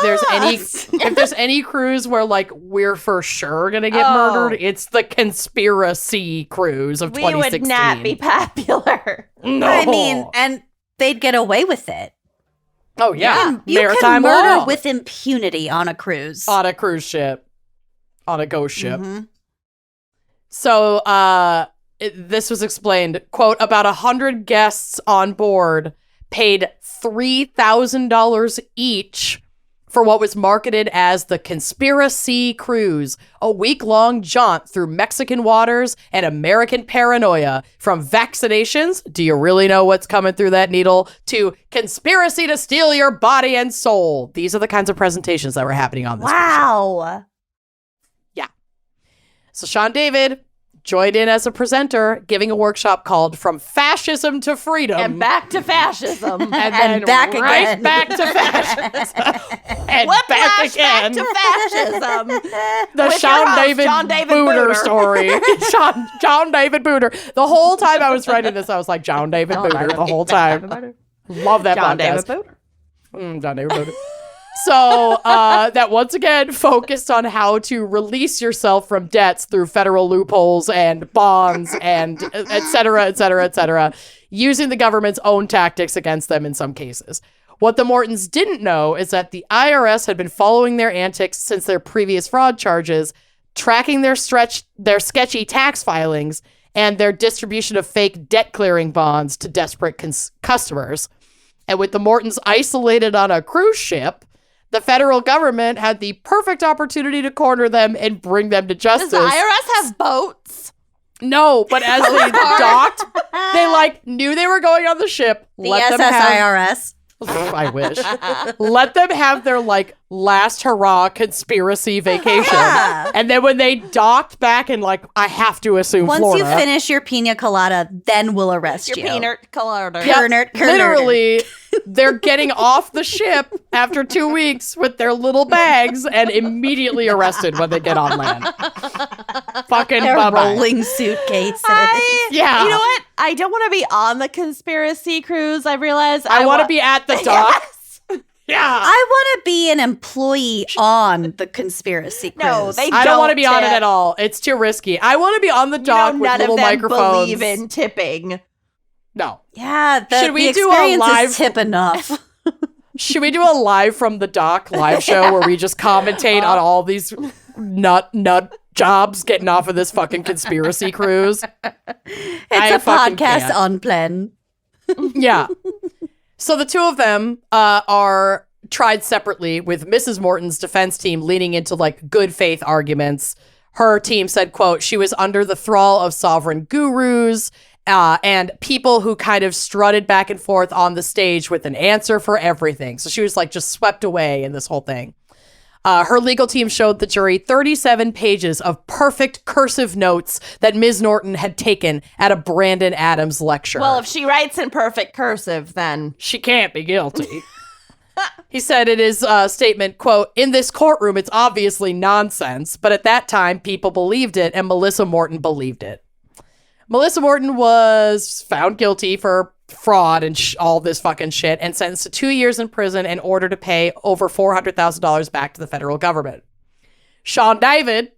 there's any cruise where like we're for sure gonna get murdered, it's the conspiracy cruise of 2016. We would not be popular. No. I mean, and they'd get away with it. Oh yeah, You can maritime murder law. with impunity on a cruise. On a cruise ship, on a ghost ship. Mhm. So this was explained, quote, about 100 guests on board paid $3,000 each for what was marketed as the Conspiracy Cruise, a week-long jaunt through Mexican waters and American paranoia, from vaccinations, do you really know what's coming through that needle, to conspiracy to steal your body and soul. These are the kinds of presentations that were happening on this cruise ship. Wow. So Sean David joined in as a presenter, giving a workshop called From Fascism to Freedom. And back to fascism. And then back right again. back to fascism. And Whiplash back again. back to fascism. The With Sean your host, David, Sean David Booter Booter. story. John David Booter. The whole time I was writing this, I was like, John David Booter the whole time. Love that John podcast. David Booter. John David Booter. So that once again focused on how to release yourself from debts through federal loopholes and bonds and et cetera, et cetera, et cetera, using the government's own tactics against them in some cases. What the Mortons didn't know is that the IRS had been following their antics since their previous fraud charges, tracking their sketchy tax filings and their distribution of fake debt clearing bonds to desperate customers. And with the Mortons isolated on a cruise ship, the federal government had the perfect opportunity to corner them and bring them to justice. Does the IRS have boats? No, but as they docked, they knew they were going on the ship. The SSIRS. I wish. Let them have their last hurrah conspiracy vacation. Yeah. And then when they docked back in I have to assume Once Florida. you finish your pina colada, then we'll arrest Your you. peanut color. Yeah, Kernert. literally, they're getting off the ship after 2 weeks with their little bags and immediately arrested when they get on land. Fucking They're bye-bye. rolling suitcases. Yeah. You know what? I don't want to be on the conspiracy cruise. I realize I want to be at the dock. Yes. Yeah. I want to be an employee on the conspiracy cruise. No, they I don't want to be on it tip. at all. It's too risky. I want to be on the You dock know, with none little of them microphones. believe in tipping. No. Yeah, Should we the do a experience live- is tip enough. Should we do a live from the dock live show where we just commentate on all these nut jobs getting off of this fucking conspiracy cruise? It's a podcast on plan. Yeah. So the two of them are tried separately, with Mrs. Morton's defense team leaning into good faith arguments. Her team said, quote, she was under the thrall of sovereign gurus and people who kind of strutted back and forth on the stage with an answer for everything. So she was just swept away in this whole thing. Her legal team showed the jury 37 pages of perfect cursive notes that Ms. Norton had taken at a Brandon Adams lecture. Well, if she writes in perfect cursive, then She can't be guilty. He said in his statement, quote, in this courtroom, it's obviously nonsense, but at that time, people believed it, and Melissa Morton believed it. Melissa Morton was found guilty for fraud and all this fucking shit and sentenced to 2 years in prison in order to pay over $400,000 back to the federal government. Sean David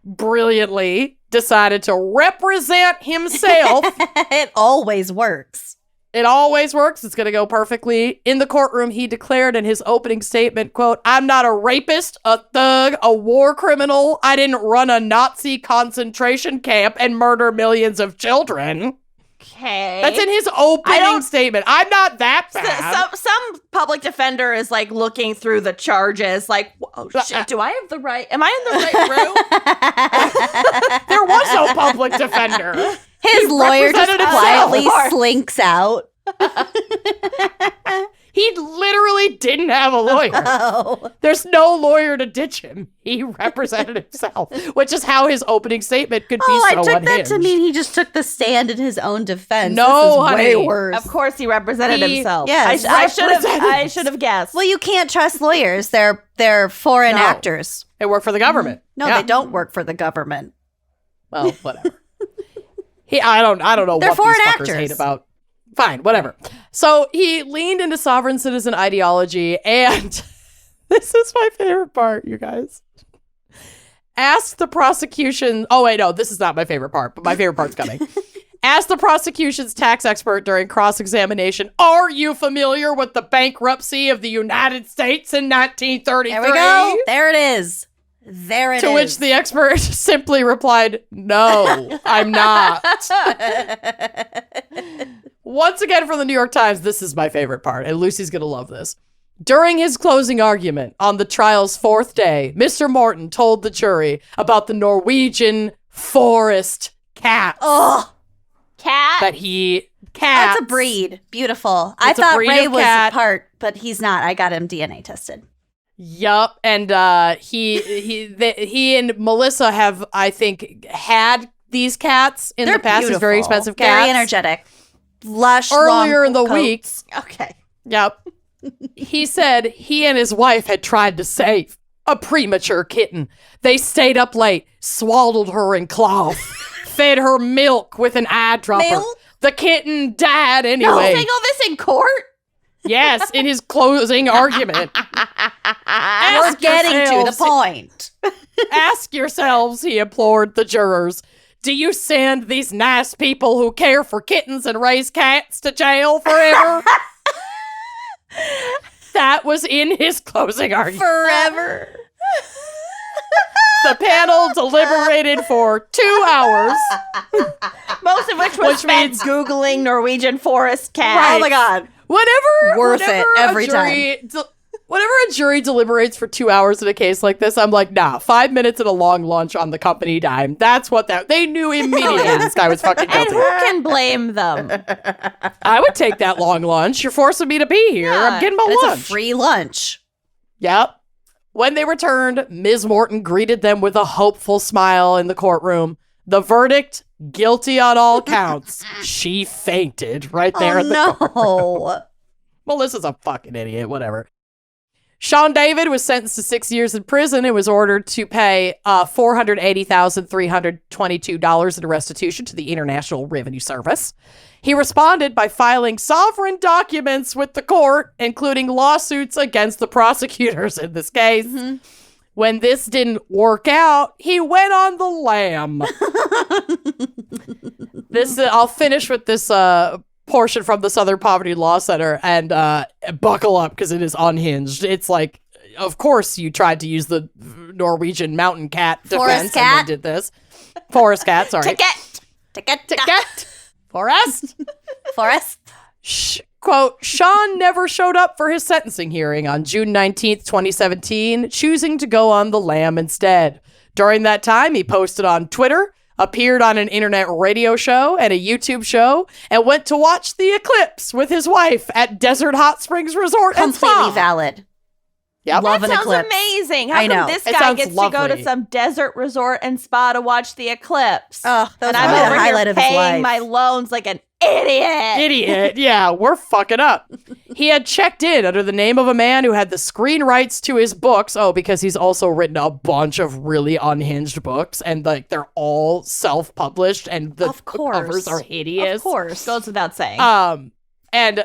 brilliantly decided to represent himself. It always works. It always works. It's going to go perfectly. In the courtroom, he declared in his opening statement, quote, I'm not a rapist, a thug, a war criminal. I didn't run a Nazi concentration camp and murder millions of children. okay. That's in his opening statement. I'm not that bad. Some public defender is looking through the charges, oh shit, do I have the right? Am I in the right room? There was no public defender. His lawyer just represented himself. quietly slinks out. He literally didn't have a lawyer. Oh. There's no lawyer to ditch him. He represented himself, which is how his opening statement could be Oh, so I took unhinged. that to mean he just took the stand in his own defense. No, this is way honey. worse. Of course, he represented He- himself. yes, I should have guessed. Well, you can't trust lawyers. They're foreign No. actors. They work for the government. No, Yeah. they don't work for the government. Well, whatever. I don't know They're what these foreign fuckers actors. hate about. Fine, whatever. So he leaned into sovereign citizen ideology, and this is my favorite part, you guys. Asked the prosecution. Oh, wait, no, this is not my favorite part, but my favorite part's coming. Asked the prosecution's tax expert during cross-examination, are you familiar with the bankruptcy of the United States in 1933? There we go. There it is. There it is. To which the expert simply replied, no, I'm not. Once again from the New York Times, this is my favorite part, and Lucy's going to love this. During his closing argument on the trial's fourth day, Mr. Morton told the jury about the Norwegian forest cat. Oh, Cat? That he... That's a breed. Beautiful. I It's a thought breed Ray of was cat. part, but he's not. I got him DNA tested. Yup, and he and Melissa have, I think, had these cats in They're the past. These beautiful. very expensive cats. Very energetic. Lush, Earlier long in the coats. week. Okay. Yep. He said he and his wife had tried to save a premature kitten. They stayed up late, swaddled her in cloth, fed her milk with an eye dropper. Milk? The kitten died No, anyway. saying all this in court? Yes, in his closing argument. We're getting to the yourselves- point. Ask yourselves, he implored the jurors, do you send these nice people who care for kittens and raise cats to jail forever? That was in his closing argument. Forever. The panel deliberated for 2 hours. Most of which was Which spent means- Googling Norwegian forest cat. Oh my God. Whenever it every whenever a jury deliberates for 2 hours in a case like this, I'm like, nah, 5 minutes and a long lunch on the company dime. That's what they knew immediately this guy was fucking And guilty. who can blame them? I would take that long lunch. You're forcing me to be here. Yeah, I'm getting my And it's lunch. a free lunch. Yep. When they returned, Ms. Morton greeted them with a hopeful smile in the courtroom. The verdict, guilty on all counts. She fainted right there Oh, in the court. no. Melissa's a fucking idiot, whatever. Sean David was sentenced to 6 years in prison and was ordered to pay $480,322 in restitution to the International Revenue Service. He responded by filing sovereign documents with the court, including lawsuits against the prosecutors in this case. Mm-hmm. When this didn't work out, he went on the lam. I'll finish with this portion from the Southern Poverty Law Center, and buckle up because it is unhinged. It's like, of course you tried to use the Norwegian mountain cat defense cat? and then did this. Forest cat, sorry. Ticket. Forest. Forest. Quote, Sean never showed up for his sentencing hearing on June 19th, 2017, choosing to go on the lam instead. During that time, he posted on Twitter, appeared on an internet radio show and a YouTube show, and went to watch the eclipse with his wife at Desert Hot Springs Resort and Completely Spa. valid. Yep. Love That an sounds eclipse. amazing. How I know. come this It guy sounds gets to go lovely. to some desert resort and spa to watch the eclipse? Oh, that was and I'm probably over the highlight here of his paying life. my loans like an idiot. Idiot. Yeah, we're fucking up. He had checked in under the name of a man who had the screen rights to his books. Oh, because he's also written a bunch of really unhinged books, and like they're all self-published, and the Of course. covers are hideous. Of course. Goes without saying. And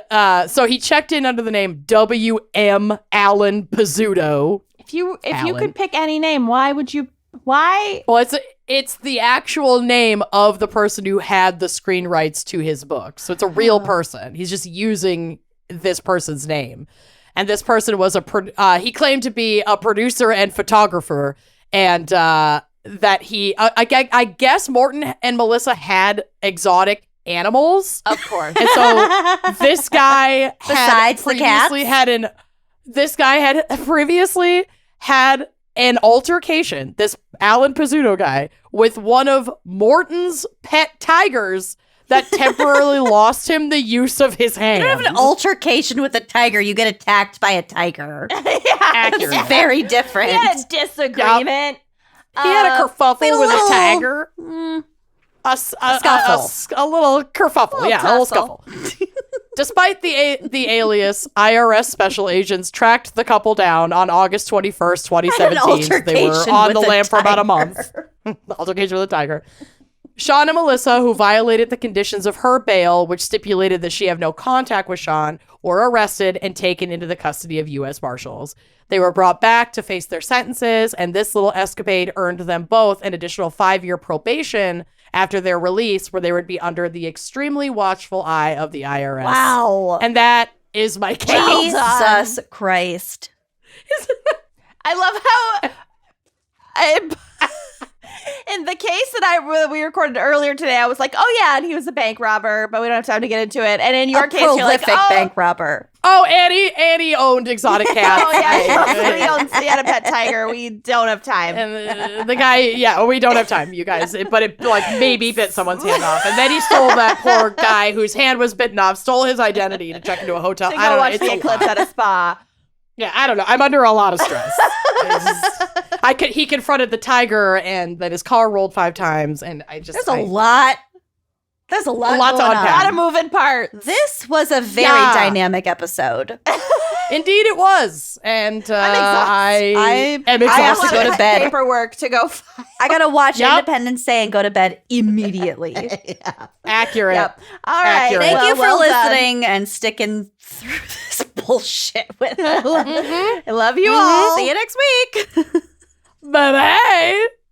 so he checked in under the name W.M. Allen Pizzuto. If you Alan. could pick any name, why would you? Why? Well, it's the actual name of the person who had the screen rights to his book. So it's a real person. He's just using this person's name. And this person was he claimed to be a producer and photographer, and that he, I guess Morton and Melissa had exotic animals. Of course. And so this guy Besides the this guy had previously had an altercation, this Alan Pizzuto guy, with one of Morton's pet tigers that temporarily lost him the use of his hand. You don't have an altercation with a tiger. You get attacked by a tiger. Accurate. It's very different. We had a disagreement. He had a kerfuffle Wait, a with little- a tiger. A scuffle. a little kerfuffle. A little scuffle. Despite the alias, IRS special agents tracked the couple down on August 21st, 2017. They were altercation on the with a lam for about a tiger. month. Altercation with a tiger. Sean and Melissa, who violated the conditions of her bail, which stipulated that she have no contact with Sean, were arrested and taken into the custody of U.S. Marshals. They were brought back to face their sentences, and this little escapade earned them both an additional 5-year probation after their release, where they would be under the extremely watchful eye of the IRS. Wow. And that is my case. Jesus Christ. I love how in the case that we recorded earlier today, I was like, oh yeah, and he was a bank robber, but we don't have time to get into it. And in your case, you're like, prolific bank robber. Oh, Annie owned exotic cats. oh yeah, he had a pet tiger. We don't have time. And the guy, we don't have time, you guys. But it like maybe bit someone's hand off, and then he stole that poor guy whose hand was bitten off, stole his identity to check into a hotel. To I don't go watch know. the eclipse at a spa. Yeah, I don't know. I'm under a lot of stress. He confronted the tiger, and then his car rolled 5 times, and There's a lot. There's a lot to going unpack. A lot of moving parts. This was a very dynamic episode. Indeed, it was, and I am exhausted. I have to go to bed. Paperwork to go. I gotta watch Independence Day and go to bed immediately. Accurate. Yep. All right. Accurate. Thank you for well done. listening and sticking through this bullshit with us. I love you all. See you next week. Bye-bye.